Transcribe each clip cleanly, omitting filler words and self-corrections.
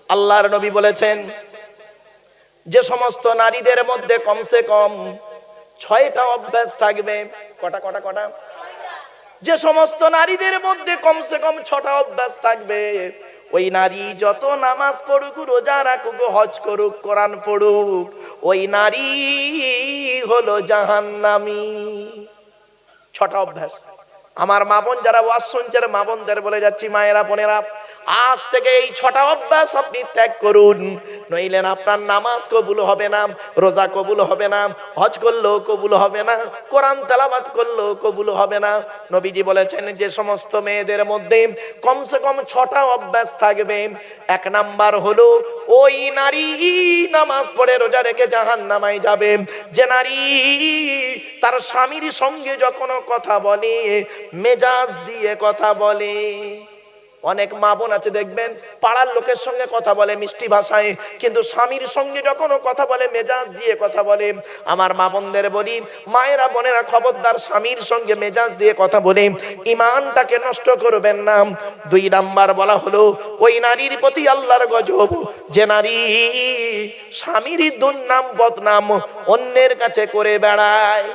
আল্লাহর নবী বলেছেন যে সমস্ত নারীদের মধ্যে কমসে কম 6টা অভ্যাস থাকবে। কটা কটা কটা? যে সমস্ত নারীদের মধ্যে কমসে কম 6টা অভ্যাস থাকবে, ওই নারী যত নামাজ পড়ুক, রোজা রাখুক, হজ করুক, কোরআন পড়ুক, ওই নারী হলো জাহান্নামী। 6টা অভ্যাস। আমার মা বোন যারা ওয়াজ শুনছেন, মা বোনদের বলে যাচ্ছি, মায়েরা বোনেরা, আজ থেকে এই 6টা অভ্যাস আপনি ত্যাগ করুন, নইলে আপনার নামাজ কবুল হবে না, রোজা কবুল হবে না, হজ করলেও কবুল হবে না, কোরআন তেলাওয়াত করলেও কবুল হবে না। নবীজি বলেছেন যে সমস্ত মেয়েদের মধ্যে কমসে কম 6টা অভ্যাস থাকবে। 1 নাম্বার হলো ওই নারী নামাজ পড়ে রোজা রেখে জাহান্নামায় যাবে যে নারী তার স্বামীর সঙ্গে যখন কথা বলে মেজাজ দিয়ে কথা বলে। অনেক মা বোন আছে দেখবেন পাড়ার লোকের সঙ্গে কথা বলে মিষ্টি ভাষায়, কিন্তু স্বামীর সঙ্গে যখন কথা বলে মেজাজ দিয়ে কথা বলে। আমার মা বোনদের বলি, মায়েরা বোনেরা, খবরদার স্বামীর সঙ্গে মেজাজ দিয়ে কথা বলে ঈমানটাকে নষ্ট করবেন না। 2 নাম্বার বলা হলো ওই নারীর প্রতি আল্লাহর গজব যে নারী স্বামীর দুর্নাম বদনাম অন্যের কাছে করে বেড়ায়।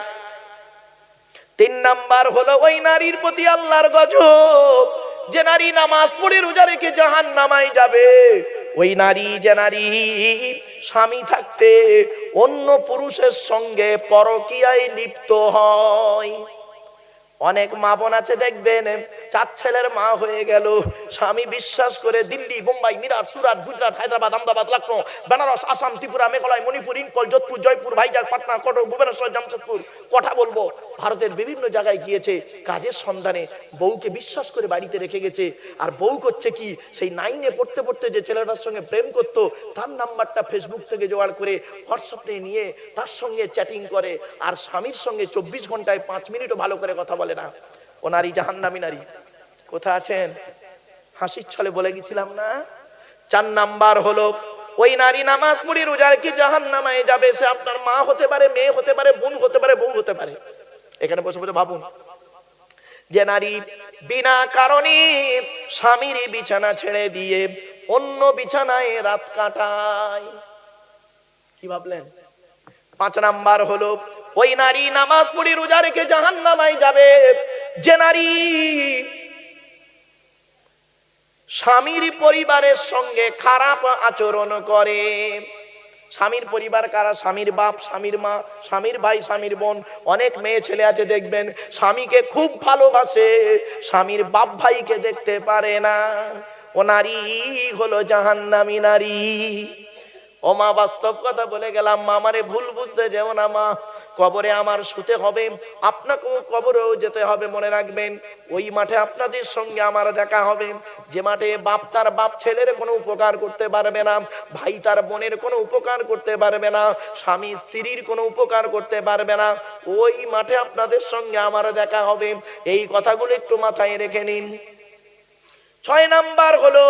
3 নাম্বার হলো ওই নারীর প্রতি আল্লাহর গজব যে নারী নামাজ পড়ে রোজা রেখে জাহান্নামায় যাবে। ওই নারী যে নারী স্বামী থাকতে অন্য পুরুষের সঙ্গে পরকীয়ায় লিপ্ত হয়। অনেক মা বোন আছে দেখবেন 4 ছেলের মা হয়ে গেল, স্বামী বিশ্বাস করে দিল্লি, মুম্বাই, মিরাট, সুরাট, গুজরাট, হায়দ্রাবাদ, আহমেদাবাদ, লখনৌ, বেনারস, আসাম, ত্রিপুরা, মেঘালয়, মণিপুর, ইম্ফল, যোধপুর, জয়পুর, ভাইজাগ, পাটনা, কটক, ভুবনেশ্বর, জামশেদপুর, কথা বলবো ভারতের বিভিন্ন জায়গায় গিয়েছে কাজের সন্ধানে। বউকে বিশ্বাস করে বাড়িতে রেখে গেছে। আর বউ করছে কি, সেই 9-এ পড়তে পড়তে যে ছেলেটার সঙ্গে প্রেম করত তার নাম্বারটা ফেসবুক থেকে জোগাড় করে হোয়াটসঅ্যাপে নিয়ে তার সঙ্গে চ্যাটিং করে, আর স্বামীর সঙ্গে 24 ঘন্টায় 5 মিনিটও ভালো করে কথা বলে না। ও নারী জাহান্নামী নারী। কোথায় আছেন? হাসির ছলে বলে গেছিলাম না। 4 নাম্বার হলো ওই নারী নামাজ পড়ে রোজা রেখে জাহান্নামায় যাবে। সে আপনার মা হতে পারে, মেয়ে হতে পারে, বোন হতে পারে, বউ হতে পারে। এখানে বসে বসে ভাবুন, যে নারী বিনা কারণে স্বামীর বিছানা ছেড়ে দিয়ে অন্য বিছানায় রাত কাটায়। কি ভাবলেন? 5 নাম্বার হলো ওই নারী নামাজ পড়ে রোজা রেখে জাহান্নামায় যাবে যে নারী স্বামীর পরিবারের সঙ্গে খারাপ আচরণ করে। স্বামীর পরিবার কারা? স্বামীর বাপ, স্বামীর মা, স্বামীর ভাই, স্বামীর বোন। অনেক মেয়ে ছেলে আছে দেখবেন স্বামীকে খুব ভালোবাসে, স্বামীর বাপ ভাইকে দেখতে পারে না। ও নারী হলো জাহান্নামী নারী। ও মা, বাস্তব কথা বলে গেলাম, মা আমারে ভুল বুঝতে যেও না মা। কবরে আমার শুতে হবে, আপনাকেও কবরেও যেতে হবে। মনে রাখবেন ওই মাঠে আপনাদের সঙ্গে আমার দেখা হবে যে মাঠে বাপ তার বাপ ছেলের কোনো উপকার করতে পারবে না, ভাই তার বোনের কোনো উপকার করতে পারবে না, স্বামী স্ত্রীর কোনো উপকার করতে পারবে না। ওই মাঠে আপনাদের সঙ্গে আমার দেখা হবে। এই কথাগুলো একটু মাথায় রেখে নিন। 6 নাম্বার হলো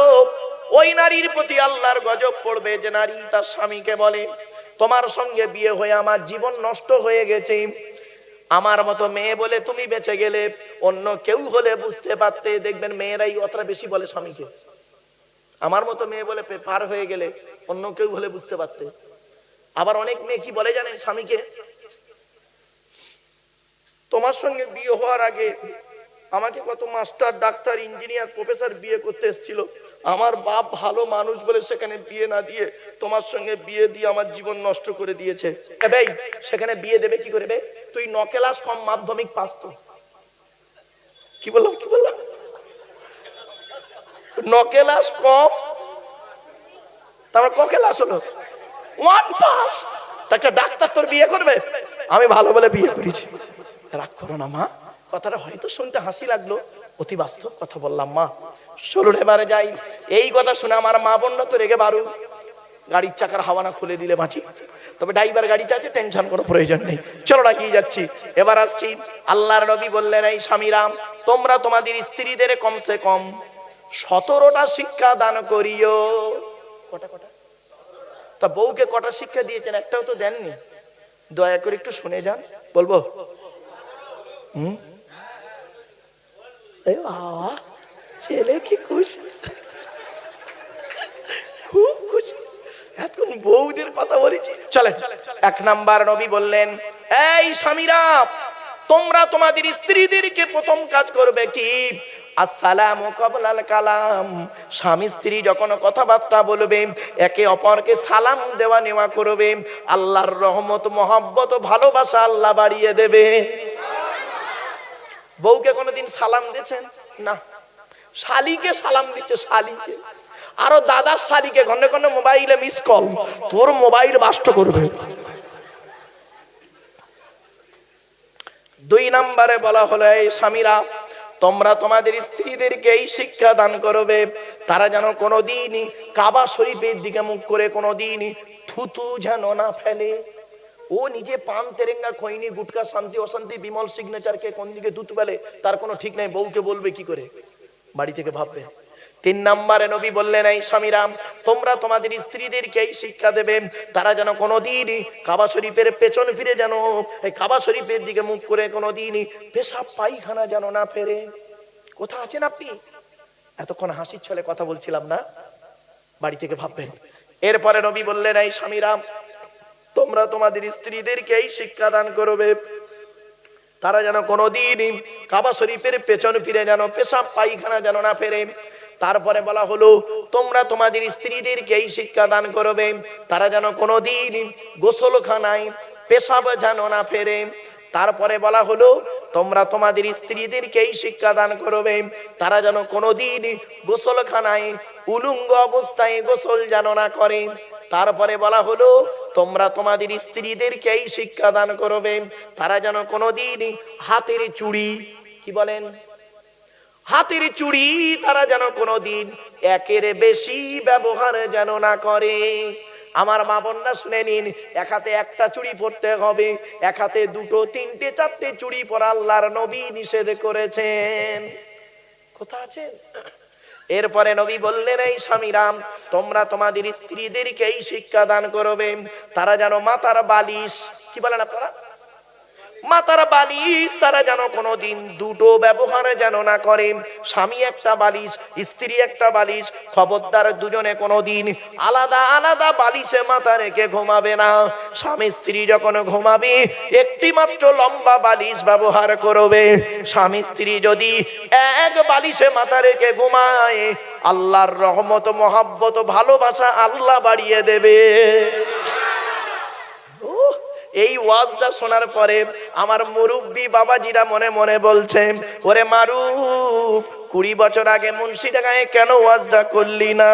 ওই নারীর প্রতি আল্লাহর গজব পড়বে যে নারী তার স্বামীকে বলে, তোমার সঙ্গে বিয়ে হয়ে আমার জীবন নষ্ট হয়ে গেছে, আমার মতো মেয়ে বলে তুমি বেঁচে গেলে, অন্য কেউ হলে বুঝতে পারতে। দেখবেন মেয়েরাই অতটা বেশি বলে স্বামীকে, আমার মতো মেয়ে বলে পার হয়ে গেলে অন্য কেউ হলে বুঝতে পারতে। আবার অনেক মেয়ে কি বলে জানেন স্বামীকে, তোমার সঙ্গে বিয়ে হওয়ার আগে আমাকে কত মাস্টার, ডাক্তার, ইঞ্জিনিয়ার, প্রফেসর বিয়ে করতে এসেছিল, আমার বাপ ভালো মানুষ বলে সেখানে বিয়ে না দিয়ে তোমার সঙ্গে বিয়ে দিয়ে আমার জীবন নষ্ট করে দিয়েছে। ভাই সেখানে বিয়ে দেবে কি করবে? তুই 9 ক্লাস কম মাধ্যমিক পাস তো। কি বললাম? 9 ক্লাস কম, তারপর ক ক্লাস হলো? 1 পাস। একটা ডাক্তার তোর বিয়ে করবে? আমি ভালো বলে বিয়ে করেছি। রাগ করো না মা, কথাটা হয়তো শুনতে হাসি লাগলো, অতি বাস্তব কথা বললাম মা। চলুন এবারে যাই। এই কথা শুনে আমার মা বোনরা তো রেগে বারু, গাড়ির চাকার হাওয়া না খুলে দিলে বাঁচি। তবে ড্রাইভার গাড়িতে আছে, টেনশন কোনো প্রয়োজন নেই। চলো এগিয়ে যাচ্ছি। এবার আসছি, আল্লাহর নবী বললেন, এই স্বামীরা তোমরা তোমাদের স্ত্রীদের কমসে কম 17টা শিক্ষা দান করিও। কটা? তা বউকে কটা শিক্ষা দিয়েছেন? একটাও তো দেননি। দয়া করে একটু শুনে যান। বলবো? ছেলে কি খুশি, খুব চলেন। এক নাম্বার নবী বললেন, এই স্বামীরা, তোমরা তোমাদের স্ত্রীদেরকে প্রথম কাজ করবে কি, আসসালামু ক্বাবলাল কালাম। স্বামী স্ত্রী যখন কথাবার্তা বলবে, একে অপরকে সালাম দেওয়া নেওয়া করবে। আল্লাহর রহমত, মহব্বত, ভালোবাসা আল্লাহ বাড়িয়ে দেবে। বউকে কোনোদিন সালাম দিয়েছেন? না। শালিকে সালাম দিচ্ছে, শালিকে। আরো দাদার শালিকে ঘন্টা ঘন্টা মোবাইলে মিস কল, তোর মোবাইল বাস্ট করবে। দুই নম্বরে বলা হলো, এই স্বামীরা, তোমরা তোমাদের স্ত্রীদেরকে এই শিক্ষা দান করবে, তারা যেন কোনোদিনই কাবা শরীফের দিকে মুখ করে কোনোদিনই থুতু যেন না ফেলে। ও নিজে পান তেরেঙ্গা খৈনি গুটকা শান্তি অশান্তি বিমল সিগনেচারকে কোন দিকে থুতু ফেলে তার কোনো ঠিক নাই, বউকে বলবে কি করে, বাড়ি থেকে ভাববে। তিন নম্বরে নবী বললেন, এই স্বামীরা, তোমরা তোমাদের স্ত্রীদেরকে এই শিক্ষা দেবে, তারা যেন কোনোদিনই কাবা শরীফের পেছন ফিরে যেন এই কাবা শরীফের দিকে মুখ করে কোনোদিনই পেশাব পায়খানা যেন না ফেরে। কোথা আছেন আপনি? এতক্ষণ হাসির ছলে কথা বলছিলাম না, বাড়ি থেকে ভাববেন। এরপরে নবী বললেন, এই স্বামীরা, তোমরা তোমাদের স্ত্রীদেরকে এই শিক্ষা দান করবে, তারা যেন কোনোদিনই কাবা শরীফের পেছন ফিরে যেন পেশাব পায়খানা যেন না ফেরে। তারপরে বলা হলো, তোমরা তোমাদের স্ত্রীদেরকে এই শিক্ষা দান করবে, তারা যেন কোনোদিন গোসলখানায় পেশাব যেন না ফেরে। তারপরে বলা হলো, তোমরা তোমাদের স্ত্রীদেরকে এই শিক্ষা দান করবে, তারা যেন কোনোদিন গোসলখানায় উলঙ্গ অবস্থায় গোসল যেন না করে। তারপরে বলা হলো, তোমরা তোমাদের স্ত্রীদেরকে এই শিক্ষা দান করবে, তারা যেন কোনোদিন হাতের চুড়ি, কি বলেন, হাতের চুড়ি তারা যেন কোনোদিন একের বেশি ব্যবহার যেন না করে। আমার মা বোনরা শুনে নিন, এক হাতে একটা চুড়ি পরতে হবে, এক হাতে দুটো তিনটে চারটে চুড়ি পরা আল্লাহর নবী নিষেধ করেছেন। কোথা আছেন? এরপরে নবী বললেন, এই স্বামীরা, তোমরা তোমাদের স্ত্রীদেরকে এই শিক্ষা দান করবে, তারা যেন মাথার বালিশ, কি বলেন আপনারা, মাথার বালিশ তারা যেন কোনোদিন দুটো ব্যবহার যেন না করে। স্বামী একটা বালিশ, স্ত্রী একটা বালিশ, খবরদার দুজনে কোনোদিন আলাদা আলাদা বালিশে মাথা রেখে ঘুমাবে না। স্বামী স্ত্রী যখন ঘুমাবে একটি মাত্র লম্বা বালিশ ব্যবহার করবে। স্বামী স্ত্রী যদি এক বালিশে মাথা রেখে ঘুমায়, আল্লাহর রহমত, মহব্বত, ভালোবাসা আল্লাহ বাড়িয়ে দেবে। এই ওয়াজটা শোনার পরে আমার মুরব্বী বাবাজিরা মনে মনে বলছে, ওরে মারুফ, 20 বছর আগে মুন্সিডাঙ্গায় কেন ওয়াজটা করলি না?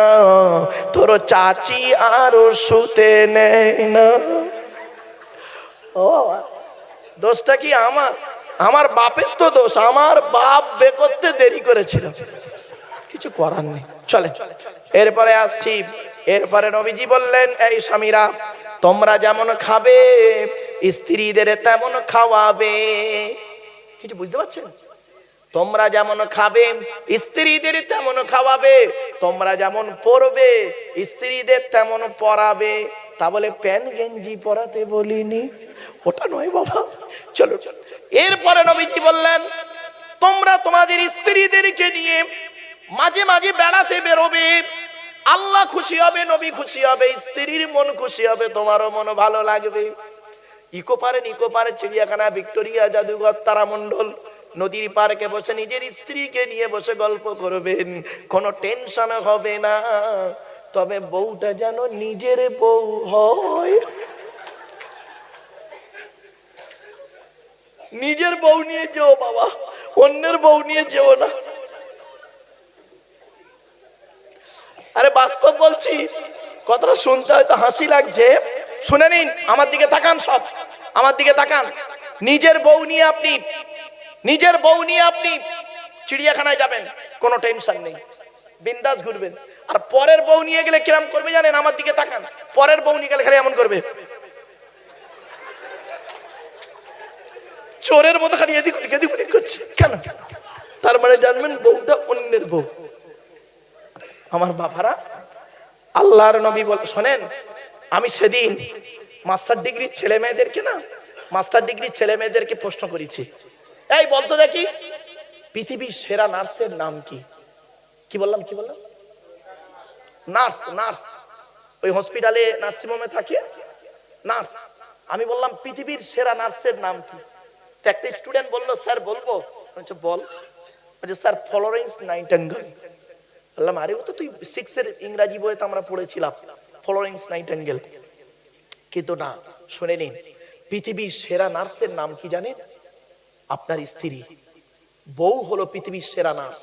তোর চাচি আরো শুতে নেই না। ও দোষটা কি আমার? আমার বাপের তো দোষ, আমার বাপ বে করতে দেরি করেছিল, কিছু করার নেই। চলে এরপরে আসছি। এরপরে নবীজি বললেন, এই স্বামীরা, তোমরা যেমন খাবে স্ত্রীদের তেমন খাওয়াবে। কিছু বুঝতে পারছেন? তোমরা যেমন খাবে স্ত্রীদের তেমন খাওয়াবে, তোমরা যেমন পরবে স্ত্রীদের তেমন পরাবে। তা বলে প্যান্ট গেঞ্জি পরাতে বলিনি, ওটা নয় বাবা। চলো চলো। এরপরে নবীজি বললেন, তোমরা তোমাদের স্ত্রীদেরকে নিয়ে মাঝে মাঝে বেড়াতে বেরোবে, আল্লাহ খুশি হবে, নবী খুশি হবে, স্ত্রীর মন খুশি হবে, তোমারও মন ভালো লাগবে। ইকো পারে, চিড়িয়াখানা, ভিক্টোরিয়া, জাদুঘর, তারামণ্ডল, নদীর পার্কে বসে নিজের স্ত্রীকে নিয়ে বসে গল্প করবেন, কোনো টেনশন হবে না। তবে বউটা যেন নিজের বউ হয়। নিজের বউ নিয়ে যেও বাবা, অন্যের বউ নিয়ে যেও না। আরে বাস্তব বলছি, কথাটা শুনতে হয়তো হাসি লাগছে, শুনে নিন, আমার দিকে তাকান, সব আমার দিকে তাকান। নিজের বউ নিয়ে আপনি চিড়িয়াখানায় যাবেন, কোনো টেনশন নেই, বিন্দাস ঘুরবেন। আর পরের বউ নিয়ে গেলে কিরম করবে জানেন? আমার দিকে তাকান, পরের বউ নিয়ে গেলে খালি এমন করবে, চোরের মতো খালি এদিক ওদিক করছে। কেন? তার মানে জানবেন বউটা অন্যের বউ। আমার বাবারা, আল্লাহর নবী বল, শোনেন, আমি সেদিন মাস্টার ডিগ্রির ছেলে মেয়েদেরকে প্রশ্ন করেছি, এই বলতো দেখি পৃথিবীর সেরা নার্সের নাম কি? কি বললাম? নার্স। ওই হসপিটালে নার্সিং হোমে থাকে, নার্স। আমি বললাম পৃথিবীর সেরা নার্সের নাম কি? তো একটা স্টুডেন্ট বললো স্যার বলবো। বল। Sir Florence Nightingale. বললাম আরে ও তো তুই 6 এর ইংরেজি বইতে আমরা পড়েছিলাম ফ্লোরেন্স নাইটিঙ্গেল। কিন্তু না, শুনে নিন, পৃথিবীর সেরা নার্সের নাম কি জানেন? আপনার স্ত্রী। বউ হলো পৃথিবীর সেরা নার্স।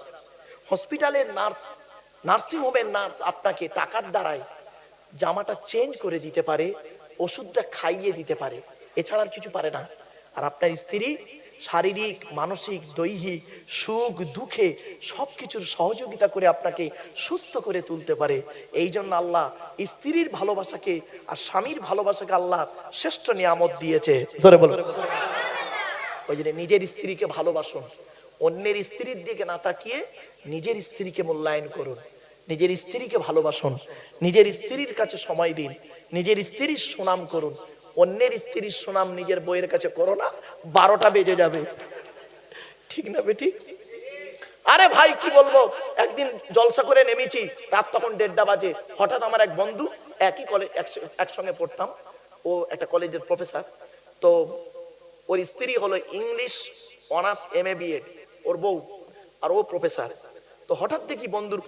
হসপিটালের নার্স, নার্সিং হোমের নার্স আপনাকে টাকার দ্বারাই জামাটা চেঞ্জ করে দিতে পারে, ওষুধটা খাইয়ে দিতে পারে, এছাড়া আর কিছু পারে না। আর আপনার স্ত্রী শারীরিক, মানসিক, দৈহিক সুখ দুঃখে সবকিছুর সহযোগিতা করে আপনাকে সুস্থ করে তুলতে পারে। এই জন্য আল্লাহ স্ত্রীর ভালোবাসাকে আর স্বামীর ভালোবাসাকে আল্লাহ শ্রেষ্ঠ নিয়ামত দিয়েছে। জোরে বলো। ওই জন্য নিজের স্ত্রীকে ভালোবাসুন, অন্যের স্ত্রীর দিকে না তাকিয়ে নিজের স্ত্রীকে মূল্যায়ন করুন, নিজের স্ত্রীকে ভালোবাসুন, নিজের স্ত্রীর কাছে সময় দিন, নিজের স্ত্রীর সুনাম করুন। অন্যের স্ত্রীর সুনাম নিজের বইয়ের কাছে করো না, 12টা বেজে যাবে। ঠিক না বেটি? আরে ভাই কি বলবো, একদিন জলসা করে নেমেছি, রাত তখন 1:30 বাজে। হঠাৎ আমার এক বন্ধু, একই কলেজ, একসঙ্গে পড়তাম, ও একটা কলেজের প্রফেসর, তো ওর স্ত্রী হলো ইংলিশ অনার্স MA BEd, ওর বউ, আর ও প্রফেসর। তো হঠাৎ দেখি বন্ধুর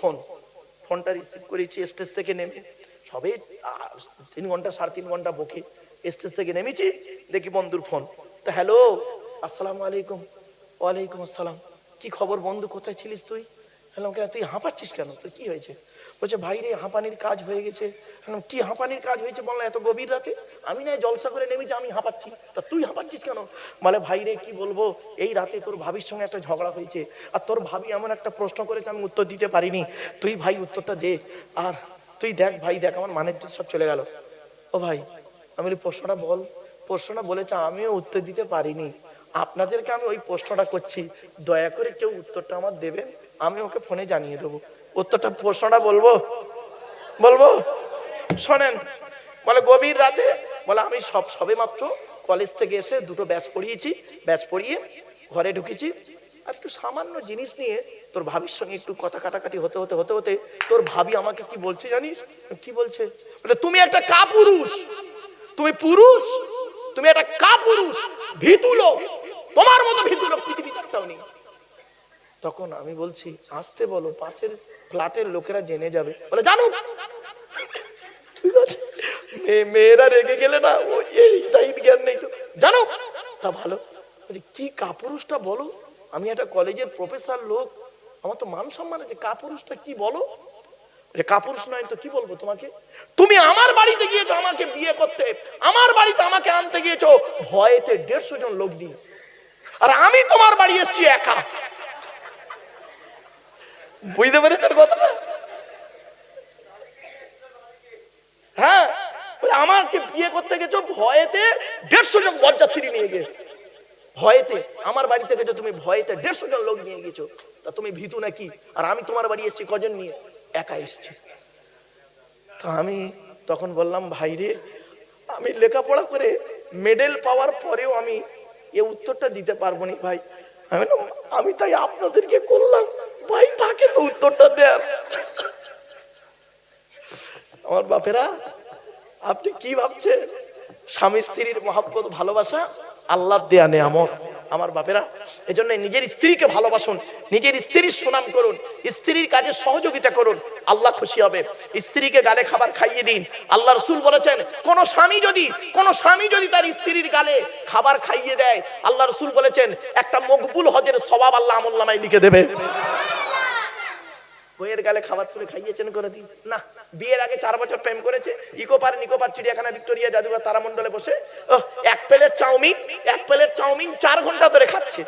ফোনটা রিসিভ করেছি। স্টেজ থেকে নেমে সবে 3 ঘন্টা 3.5 ঘন্টা বকে স্টেজ থেকে নেমেছি, দেখি বন্ধুর ফোন। তো হ্যালো, আসসালামু আলাইকুম। ওয়ালাইকুম আসসালাম। কি খবর বন্ধু, কোথায় ছিলিস তুই? বললাম কেন তুই হাঁপাচ্ছিস কেন, তুই কি হয়েছে? বলছে ভাই রে হাঁপানির কাজ হয়ে গেছে। কি হাঁপানির কাজ হয়েছে বললাম এত গভীর রাতে? আমি না জলসা করে নেমেছি, আমি হাঁপাচ্ছি, তা তুই হাঁপাচ্ছিস কেন? বলে ভাই রে কি বলবো, এই রাতে তোর ভাবির সঙ্গে একটা ঝগড়া হয়েছে, আর তোর ভাবি এমন একটা প্রশ্ন করেছে আমি উত্তর দিতে পারিনি, তুই ভাই উত্তরটা দে। আর তুই দেখ ভাই, দেখ আমার মানের সব চলে গেল। ও ভাই, আমি বলি প্রশ্নটা বল। প্রশ্নটা বলেছে আমিও উত্তর দিতে পারিনি, আপনাদেরকে আমি ওই প্রশ্নটা করছি, দয়া করে কেউ উত্তরটা আমার দেবেন, আমি ওকে ফোনে জানিয়ে দেবো উত্তরটা। প্রশ্নটা বলবো? বলবো? শোনেন। বলে গভীর রাতে, বলে আমি সবে মাত্র কলেজ থেকে এসে 2টো ব্যাচ পড়িয়েছি, ব্যাচ পড়িয়ে ঘরে ঢুকেছি, আর একটু সামান্য জিনিস নিয়ে তোর ভাবির সঙ্গে একটু কথা কাটাকাটি হতে হতে হতে হতে তোর ভাবি আমাকে কি বলছে জানিস? কি বলছে? বলে তুমি একটা কাপুরুষ, তুমি পুরুষ, তুমি একটা কাপুরুষ, ভীতু লোক, তোমার মতো ভীতু লোক পৃথিবীতে একটাও নেই। তখন আমি বলছি আসতে বলো, পাশের ফ্ল্যাটের লোকেরা জেনে যাবে। বলে জানো, মেয়েরা রেগে গেলে না ও এই জ্ঞান নেই তো, জানো তা ভালো। কি কাপুরুষটা বলো, আমি একটা কলেজের প্রফেসর লোক, আমার তো মান সম্মান আছে, কাপুরুষটা কি বলো? কাপুরুষ নয় তো কি বলবো তোমাকে? তুমি আমার বাড়িতে গিয়েছো আমাকে বিয়ে করতে, আমার বাড়িতে আমাকে আনতে গিয়েছো ভয়েতে 150 জন লোক নিয়ে, আর আমি তোমার বাড়ি এসছি একা। বুঝতে পেরেছেন কথাটা? হ্যাঁ, আমাকে বিয়ে করতে গেছো ভয়েতে 150 জন বরযাত্রী নিয়ে গিয়ে, ভয়েতে আমার বাড়ি থেকে তুমি ভয়েতে 150 জন লোক নিয়ে গেছো, তা তুমি ভীতু নাকি? আর আমি তোমার বাড়ি এসছি কজন নিয়ে? একা এসছি। তো আমি তখন বললাম ভাই রে, আমি লেখাপড়া করে মেডেল পাওয়ার পরেও আমি এ উত্তরটা দিতে পারবো না ভাই। আমি তাই আপনাদেরকে করলাম ভাই, তাকে তো উত্তরটা দেন। আমার বাপেরা, আপনি কি ভাবছেন স্বামী স্ত্রীর মহব্বত ভালোবাসা আল্লাহ দেয়া নেয়ামত? আমার বাপেরা, এজন্য নিজের স্ত্রীকে ভালোবাসুন, নিজের স্ত্রীর সুনাম করুন, স্ত্রীর কাজে সহযোগিতা করুন, আল্লাহ খুশি হবে। স্ত্রীকে গালে খাবার খাইয়ে দিন। আল্লাহ রাসূল বলেছেন কোন স্বামী যদি তার স্ত্রীর গালে খাবার খাইয়ে দেয়, আল্লাহ রাসূল বলেছেন একটা মকবুল হজের সওয়াব আল্লাহ আমলনামায় লিখে দেবে। বইয়ের গালে খাবার তুলে খাইয়েছেন করে দিন না? বিয়ের আগে 4 বছর প্রেম করেছে, ইকো পার্ক, চিড়িয়াখানা, ভিক্টোরিয়া, জাদুঘর, তারামণ্ডলে বসে এক প্লেট চাউমিন 4 ঘন্টা ধরে খাচ্ছে।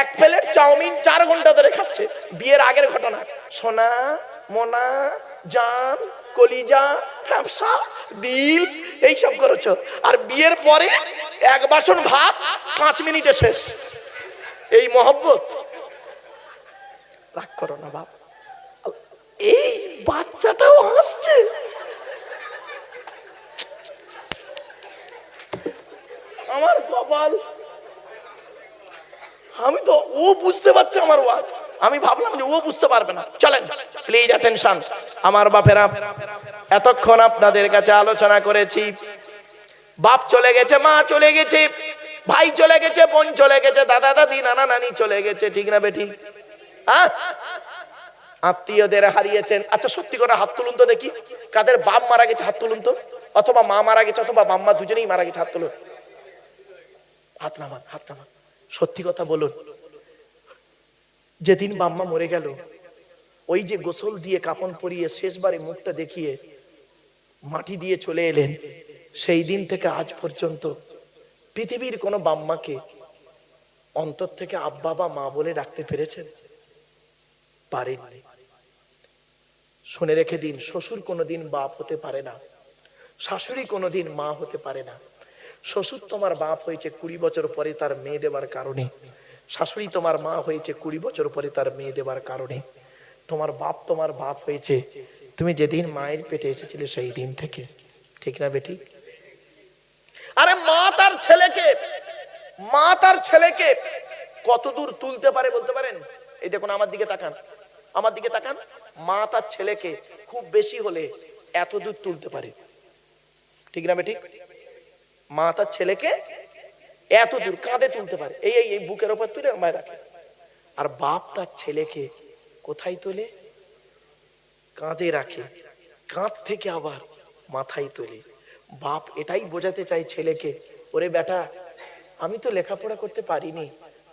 এক প্লেট চাউমিন 4 ঘন্টা ধরে খাচ্ছে। বিয়ের আগের ঘটনা, সোনা মোনা জান কলিজা ফ্যাপসা দিল এইসব করেছো, আর বিয়ের পরে 1 বাসন ভাত 5 মিনিটে শেষ। এই মহব্বত? রাগ করো না বাপ, এই বাচ্চাটাও হাসছে। আমার কপাল, আমি তো ও বুঝতে পারছে আমার ওয়াজ, আমি ভাবলাম যে ও বুঝতে পারবে না। চলেন প্লিজ অ্যাটেনশন আমার বাপেরা, এতক্ষণ আপনাদের কাছে আলোচনা করেছি, বাপ চলে গেছে, মা চলে গেছে, ভাই চলে গেছে, বোন চলে গেছে, দাদা দাদি নানা নানি চলে গেছে, ঠিক না বেটি? আত্মীয়দের হারিয়েছেন। আচ্ছা সত্যি করে হাত তুলুন তো দেখি, কাদের বাপ মারা গেছে হাত তুলুন তো, অথবা মা মারা গেছে অথবা বাম্মা দুজনেই মারা গেছে, হাত তুলুন, হাত নামান, হাত নামান। সত্যি কথা বলুন, যেদিন বাম্মা মরে গেল, ওই যে গোসল দিয়ে কাফন পরিয়ে শেষবারে মুখটা দেখিয়ে মাটি দিয়ে চলে এলেন, সেই দিন থেকে আজ পর্যন্ত পৃথিবীর কোন বাম্মাকে অন্তর থেকে আব্বা বা মা বলে ডাকতে পেরেছেন? পারেননি। শুনে রেখে দিন, শ্বশুর কোনোদিন বাপ হতে পারে না, শাশুড়ি কোনোদিন মা হতে পারে না। শ্বশুর তোমার বাপ হয়েছে 20 বছর পরে তার মেয়ে দেবার কারণে, শাশুড়ি তোমার মা হয়েছে 20 বছর পরে তার মেয়ে দেবার কারণে। তোমার বাপ হয়েছে তুমি যেদিন মায়ের পেটে এসেছিলে সেই দিন থেকে, ঠিক না বেটি? আরে মা তার ছেলেকে কত দূর তুলতে পারে বলতে পারেন? এই দেখুন, আমার দিকে তাকান, আমার দিকে তাকান। মা তার ছেলেকে খুব বেশি হলে এত দূর তুলতে পারে, ঠিক না বেটি? মা তার ছেলেকে এত দূর কাঁধে তুলতে পারে, এই বুকের উপর তুলে মায় রাখে। আর বাপ তার ছেলেকে কোথায় তোলে? কাঁধে রাখে, কাঁধ থেকে আবার মাথায় তোলে। বাপ এটাই বোঝাতে চাই ছেলেকে, ওরে বেটা, আমি তো লেখাপড়া করতে পারিনি,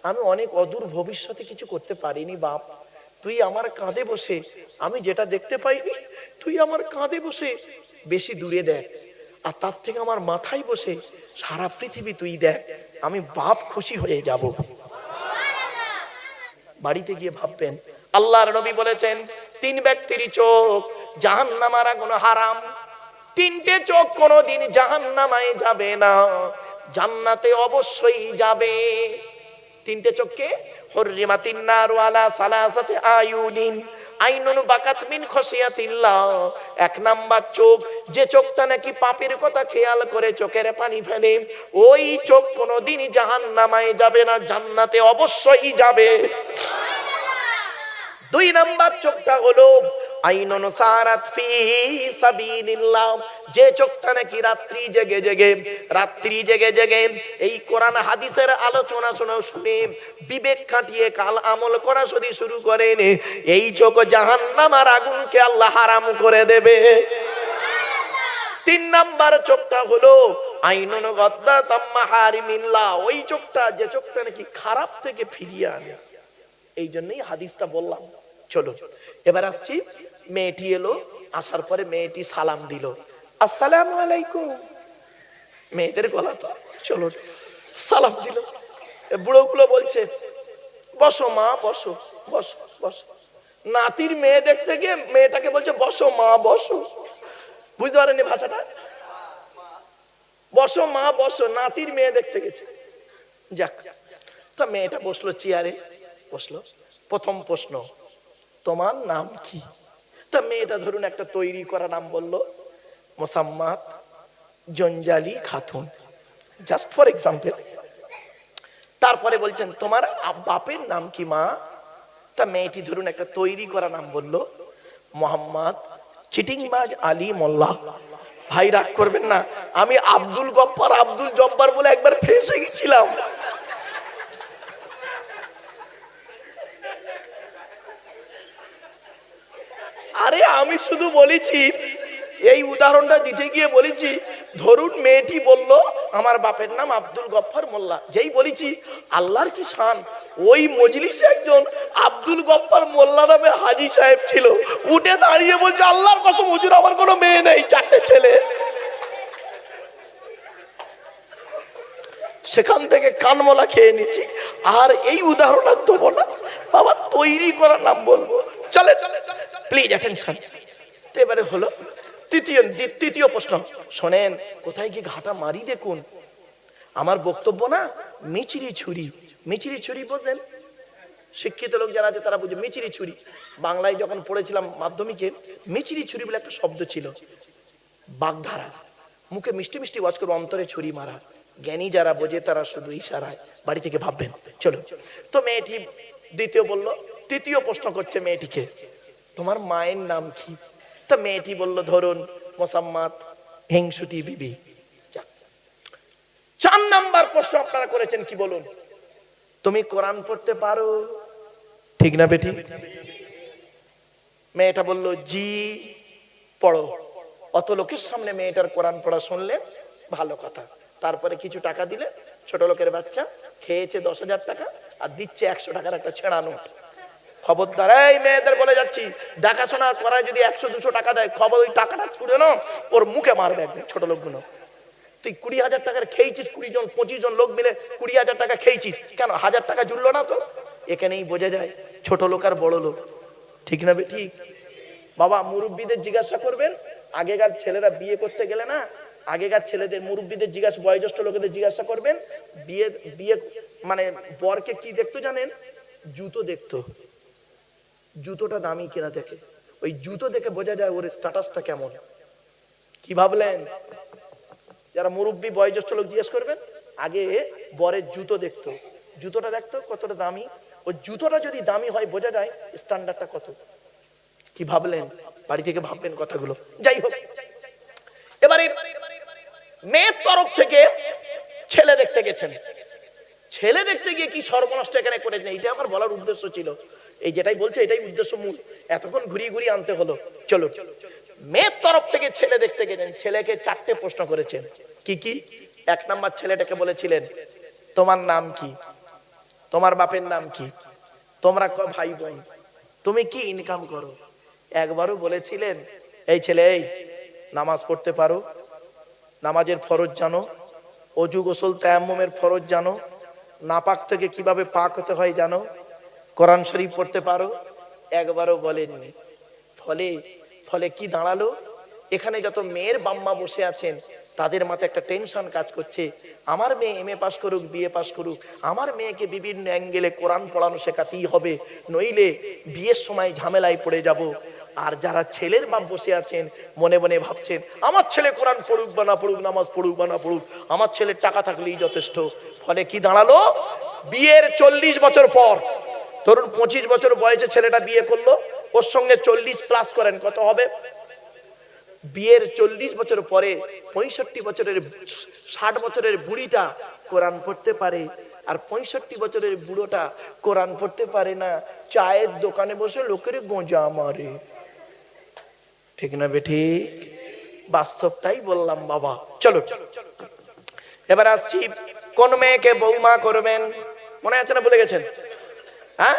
আমি অনেক অদূর ভবিষ্যতে কিছু করতে পারিনি বাপ, তুই আমার কাঁধে বসে, আমি যেটা দেখতে পাইনি তুই আমার কাঁধে বসে বেশি দূরে দেখ, আর তার থেকে আমার মাথায় বসে সারা পৃথিবী তুই দেখ, আমি বাপ খুশি হয়ে যাব। বাড়িতে গিয়ে ভাববেন, আল্লাহর নবী বলেছেন 3 ব্যক্তির চোখ জাহান্নামের আগুন হারাম, 3টে চোখ কোনোদিন জাহান্নামে যাবে না, জান্নাতে অবশ্যই যাবে। 3টে চোখকে হুররিমাতিন নারু আলা সালাসাতি আয়ুনিন, আইনুন বাকাত মিন খশিয়াতিল্লাহ। 1 নাম্বার চোখ, যে চোখটা নাকি পাপের কথা খেয়াল করে চোখের পানি ফেলে, ওই চোখ কোনোদিন জাহান্নামে যাবে না, জান্নাতে অবশ্যই যাবে। 2 নাম্বার চোখটা হলো আইনুন সারাত ফি সাবিলিল্লাহ, যে চোখটা নাকি রাত্রি জেগে জেগে এই কোরআন হাদিসের আলোচনা শুনে বিবেক খাটিয়ে কাল আমল করা যদি শুরু করেন, এই চোখ জাহান্নামের আগুনকে আল্লাহ হারাম করে দেবে। 3 নাম্বার চোখটা হলো আইনুন গাদ্দাতাম মাহারিমিল্লাহ, ওই চোখটা, যে চোখটা নাকি খারাপ থেকে ফিরিয়ে আনে। এই জন্যই হাদিসটা বললাম। চলো এবার আসছি, মেয়েটি এলো, আসার পরে মেয়েটি সালাম দিল, আসসালামু আলাইকুম। মেয়েদের গলা তো, চলো সালাম দিল। বুড়োগুলো বলছে বসো মা, বসো বসো বসো। নাতির মেয়ে দেখতে গিয়ে মেয়েটাকে বলছে বসো মা বসো। বুঝতে পারেনি ভাষাটা? বসো মা বসো, নাতির মেয়ে দেখতে গেছে। যাক, তা মেয়েটা বসলো, চেয়ারে বসলো। প্রথম প্রশ্ন, তোমার নাম কি? তা মেয়েটা ধরুন একটা তৈরি করা নাম বললো, মোসাম্মাত জঞ্জালি খাতুন, জাস্ট ফর এক্সাম্পল। তারপরে বলছেন তোমার বাপের নাম কি মা? তা মেয়েটি ধরুন একটা তৈরি করা নাম বললো, মোহাম্মদ চিটিংবাজ আলী মোল্লা। ভাই রাগ করবেন না, আমি আব্দুল গফফার আব্দুল জব্বার বলে একবার ফেঁসে গেছিলাম। আরে আমি শুধু বলেছি, এই উদাহরণটা দিতে গিয়ে বলেছি, ধরুন মেয়েটি বলল আমার বাপের নাম আব্দুল গফফার মোল্লা, যেই বলেছি আল্লাহর কি শান, ওই মজলিসে একজন আব্দুল গফফার মোল্লা নামে হাজী সাহেব ছিল, উঠে দাঁড়িয়ে বলছে আল্লাহর কসম হুজুর আমার কোনো মেয়ে নেই, 4টে ছেলে। সেখান থেকে কানমলা খেয়ে নিচ্ছি। আর এই উদাহরণ আর দেবো না বাবা, তৈরি করার নাম বলবো। চলে চলে চলে প্লিজ অ্যাটেনশন। তো এবারে হলো তৃতীয় প্রশ্ন, শোনেন কোথায় কি ঘাটা মারি দেখুন। আমার বক্তব্য না মিচিরি ছুরি বোঝেন? শিক্ষিত লোক যারা আছে তারা বুঝে মিচিরি ছুরি। বাংলায় যখন পড়েছিলাম মাধ্যমিকে, মিচিরি ছুরি বলে একটা শব্দ ছিল। বাগধারা, মুখে মিষ্টি মিষ্টি ওয়াজ করে অন্তরে ছুরি মারা। জ্ঞানী যারা বোঝে তারা শুধু ইশারায় বাড়ি থেকে ভাববেন। চলো, তো মেয়েটি দ্বিতীয় বলল, তৃতীয় প্রশ্ন করছে মেয়েটিকে, তোমার মায়ের নাম কি? তা মেয়েটি বলল ধরুন মোসাম্মাত হিংসুটি বিবি। 4 নাম্বার প্রশ্ন আপনারা করেছেন, কি বলুন? তুমি কোরআন পড়তে পারো? ঠিক না বেটি? মেয়েটা বলল জি পড়ো। অত লোকের সামনে মেয়েটার কোরআন পড়া শুনলে ভালো কথা। তারপরে কিছু টাকা দিলে, ছোট লোকের বাচ্চা খেয়েছে 10,000 টাকা আর দিচ্ছে 100 টাকার একটা ছেঁড়া নোট। খবরদার, এই মেয়েদের বলে যাচ্ছি, দেখাশোনার করায় যদি 100-200 টাকা দেয়, খবর ওই টাকাটা ছুড়ে নাও, ওর মুখে মারবে একদম ছোট লোকগুলো। তুই 20,000 টাকার খেয়েছিস, 20 জন 25 জন লোক মিলে 20,000 টাকা খেয়েছিস, কেন 1000 টাকা জুড়লো না তো? এখানেই বোঝা যায় ছোট লোক আর বড় লোক। ঠিক না ঠিক? বাবা, মুরব্বীদের জিজ্ঞাসা করবেন, আগেকার ছেলেরা বিয়ে করতে গেলে না, আগেকার ছেলেদের মুরব্বীদের জিজ্ঞাসা, বয়োজ্যেষ্ঠ লোকেদের জিজ্ঞাসা করবেন, বিয়ে মানে বরকে কি দেখতো জানেন? জুতো দেখতো। জুতোটা দামি কিনা দেখে, ওই জুতো দেখে বোঝা যায় ওর স্ট্যাটাসটা কেমন। কি ভাবলেন? যারা মুরব্বী বয়োজ্যেষ্ঠ লোক জিজ্ঞেস করবেন, আগে বরের জুতো দেখতো, জুতোটা দেখতো কতটা দামি। ওই জুতোটা যদি দামি হয়, বোঝা যায় স্ট্যান্ডার্ডটা কত। কি ভাবলেন? বাড়ি থেকে ভাববেন কথাগুলো। যাই হোক, এবারে মেয়ের তরফ থেকে ছেলে দেখতে গেছেন। ছেলে দেখতে গিয়ে কি সর্বনষ্ট এখানে করেছেন, এইটা আমার বলার উদ্দেশ্য ছিল। এই যেটাই বলছে এটাই উদ্দেশ্য মূল, এতক্ষণ ঘুরিয়ে ঘুরিয়ে আনতে হলো। চলো, মেয়ের তরফ থেকে ছেলে দেখতে গেছেন, ছেলেকে 4টে প্রশ্ন করেছেন। কি কি? 1 নাম্বার ছেলেটাকে বলেছিলেন, তোমার নাম কি? তোমার বাপের নাম কি? তোমরা ক ভাই বোন? তুমি কি ইনকাম করো? একবারও বলেছিলেন, এই ছেলে, এই নামাজ পড়তে পারো? নামাজের ফরজ জানো? অজু গোসল তায়াম্মুমের ফরজ জানো? নাপাক থেকে কিভাবে পাক হতে হয় জানো? কোরআন শরীফ পড়তে পারো? একবারও বলেননি। ফলে কি দাঁড়ালো? এখানে যত মেয়ের বাম্মা বসে আছেন, তাদের মাথায় একটা টেনশন কাজ করছে, আমার মেয়ে এমএ পাস করুক, বিএ পাস করুক, আমার মেয়েকে বিভিন্ন অ্যাঙ্গেলে কোরআন পড়ানো শেখাতেই হবে, নইলে বিয়ের সময় ঝামেলায় পড়ে যাব। আর যারা ছেলের বাপ বসে আছেন, মনে মনে ভাবছেন, আমার ছেলে কোরআন পড়ুক বা না পড়ুক, নামাজ পড়ুক বা না পড়ুক, আমার ছেলের টাকা থাকলেই যথেষ্ট। ফলে কি দাঁড়ালো? বিয়ের 40 বছর পর, ধরুন 25 বছর বয়সে ছেলেটা বিয়ে করলো, ওর সঙ্গে 40 প্লাস করেন, কত হবে? বিয়ের 40 বছর পরে 65 বছরের 60 বছরের বুড়িটা কোরআন পড়তে পারে, আর 65 বছরের বুড়োটা কোরআন পড়তে পারে না। চায়ের দোকানে বসে লোকের গোঁজা মারে। ঠিক না বেঠিক? বাস্তবটাই বললাম বাবা। চলো, এবার আসছি, কোন মেয়েকে বৌমা করবেন? মনে আছে না ভুলে গেছেন? হ্যাঁ,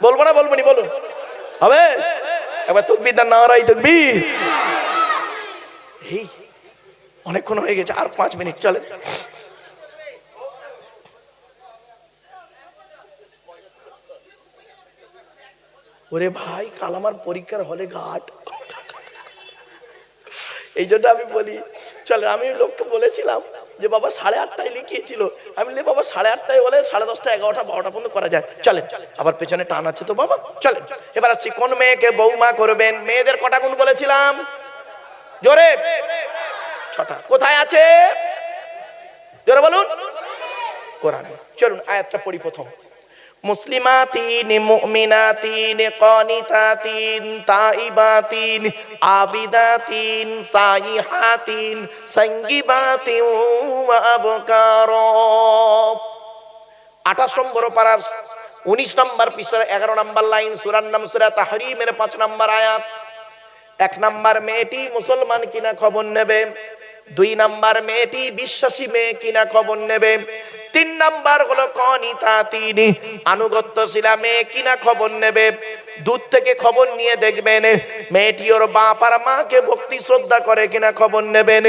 বলবো না বলবো নি? বলুন, হবে? এবার তাকবীর না, নারায়ে তাকবীর। এই অনেকক্ষণ হয়ে গেছে, আর 5 মিনিট চলে। ওরে ভাই, কাল আমার পরীক্ষার হলে ঘাট, এই জন্য আমি বলি চলে। আমি লোককে বলেছিলাম যে বাবা 8:30টায় লিখিয়েছিল, আমি বলি বাবা 8:30টায় হলে 10:30, 11টা, 12টা পর্যন্ত করা যায়। চলেন, আবার পেছনে টান আছে তো বাবা, চলেন। এবার আসছি, কোন মেয়েকে বৌমা করবেন? মেয়েদের কটা গুণ বলেছিলাম? জোরে, 6টা। কোথায় আছে? জোরে বলুন। কোরআনে। চলুন আয়াতটা পড়ি প্রথম। মুসলিমাতিন, মুমিনাতিন, কানিতাতিন, তাইবাতিন, আবিদাতিন, সাইহাতিন, সাঙ্গিবাতিন ওয়া আবকারা। 28 নম্বর পারার 19 নম্বর পৃষ্ঠার 11 নম্বর লাইন, সূরার নাম সূরা তাহরীমের 5 নম্বর আয়াত। 1 নম্বর, মেয়েটি মুসলমান কিনা খবর নেবে। 2 নম্বর, মেয়েটি বিশ্বাসী মেয়ে কিনা খবর নেবে। 3 নাম্বার হলো কানিতাতিন, আনুগত্যশীলা মেয়ে কিনা খবর নেবে। দূর থেকে খবর নিয়ে দেখবেন মেয়েটি ওর বাপ আর মাকে ভক্তি শ্রদ্ধা করে কিনা খবর নেবেন।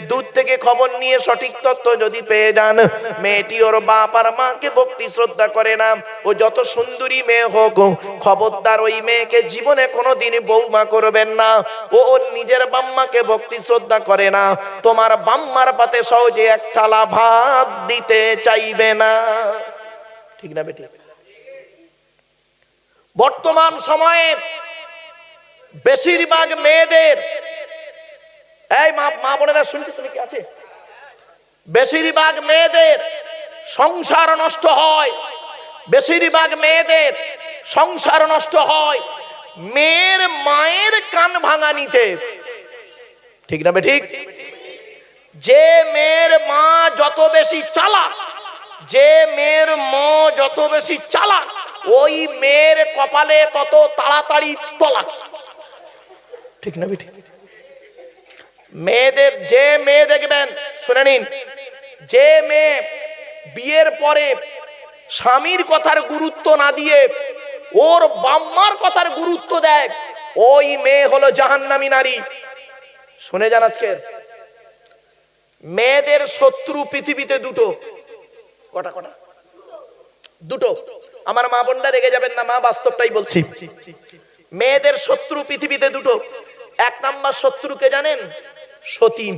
দূর থেকে খবর নিয়ে সঠিক তথ্য যদি পেয়ে যান মেয়েটি ওর বাপ আর মাকে ভক্তি শ্রদ্ধা করে না, ও যত সুন্দরী মেয়ে হোক, খবরদার ওই মেয়েকে জীবনে কোনোদিন বৌমা করবেন না। ও ওর নিজের বাম্মাকে ভক্তি শ্রদ্ধা করে না, তোমার বাম্মার পাতে সহজে 1 থালা ভাত দিতে চাইবে না। ঠিক না বেটি? বর্তমান সময়ে বেশিরভাগ মেয়েদের, এই মা বোনেরা শুনছে, শুনে কি আছে? বেশিরভাগ মেয়েদের সংসার নষ্ট হয়, বেশিরভাগ মেয়েদের সংসার নষ্ট হয় মেয়ের মায়ের কান ভাঙানিতে। ঠিক না বেঠিক? যে মেয়ের মা যত বেশি চালাক, যে মেয়ের মা যত বেশি চালাক, ওই মেয়ের কপালে তত তাড়াতাড়ি তলাক। ঠিক না বেঠিক? মেয়েদের, যে মেয়ে দেখবেন, শুনে নিন, যে মেয়ে বিয়ের পরে স্বামীর কথার গুরুত্ব না দিয়ে ওর বাম্মার কথার গুরুত্ব দেয়, ওই মেয়ে হলো জাহান্নামী নারী। শুনে যান, আজকের মেয়েদের শত্রু পৃথিবীতে দুটো। কটা কটা? দুটো। আমার মা বোনরা রেগে যাবেন না, মা বাস্তবটাই বলছি। মেয়েদের শত্রু পৃথিবীতে দুটো। এক নাম্বার শত্রুকে জানেন? সতীন।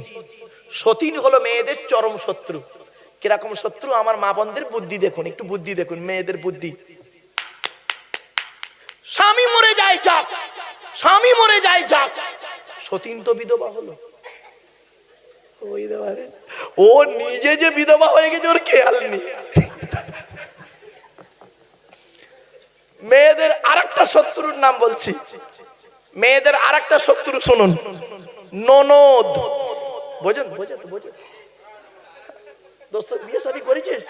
সতীন হলো মেয়েদের চরম শত্রু। কিরকম শত্রু? আমার মা বোনদের বুদ্ধি দেখুন, একটু বুদ্ধি দেখুন, মেয়েদের বুদ্ধি। স্বামী মরে যায় যাক, স্বামী মরে যায় যাক, সতীন তো বিধবা হলো। ও নিজে যে বিধবা হয়ে গেছে ওর খেয়াল নেই। মেয়েদের আরেকটা শত্রুর নাম বলছি, মেয়েদের আরেকটা শত্রু শুনুন, ননদ। বোঝেন? বোঝেন? বোঝেন? দোস্ত বিয়ে শাদী করেছিস?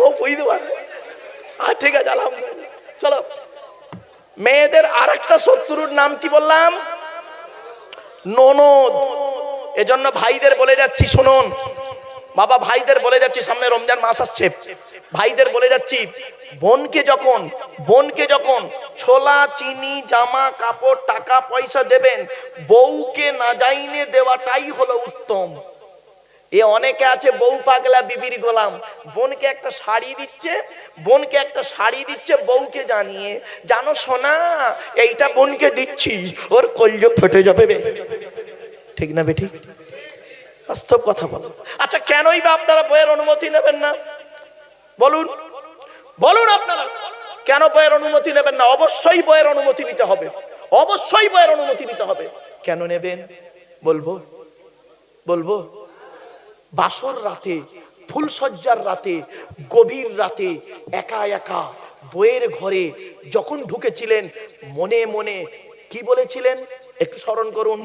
ও বুঝতে পারে। ঠিক আছে, আলহামদুলিল্লাহ। চলো, মেয়েদের আরেকটা শত্রুর নাম কি বললাম? ননদ। এজন্য ভাইদের বলে যাচ্ছি, শুনুন বাবা, ভাইদের বলে যাচ্ছি, সামনে রমজান মাস আসছে, ভাইদের বলে যাচ্ছি, বোনকে যখন ছোলা, চিনি, জামা কাপড়, টাকা পয়সা দেবেন, বউকে না যাইনে দেওয়াটাই হলো উত্তম। এ অনেকে আছে বউ পাগলা বিবির গোলাম, বোনকে একটা শাড়ি দিচ্ছে, বোনকে একটা শাড়ি দিচ্ছে বউকে জানিয়ে, জানো সোনা এইটা বোনকে দিচ্ছি, ওর কলজো ফেটে যাবে। ঠিক না বেঠিক? বাস্তব কথা বলো। আচ্ছা, কেনই বা আপনারা বইয়ের অনুমতি নেবেন না? বলুন, বলুন আপনারা কেন বইয়ের অনুমতি নেবেন না? অবশ্যই বইয়ের অনুমতি নিতে হবে, অবশ্যই বইয়ের অনুমতি নিতে হবে। কেন নেবেন বলবো? বলবো? বাসর রাতে, ফুলসজ্জার রাতে, গভীর রাতে একা একা বইয়ের ঘরে যখন ঢুকেছিলেন, মনে মনে কি বলেছিলেন একটু স্মরণ করুন।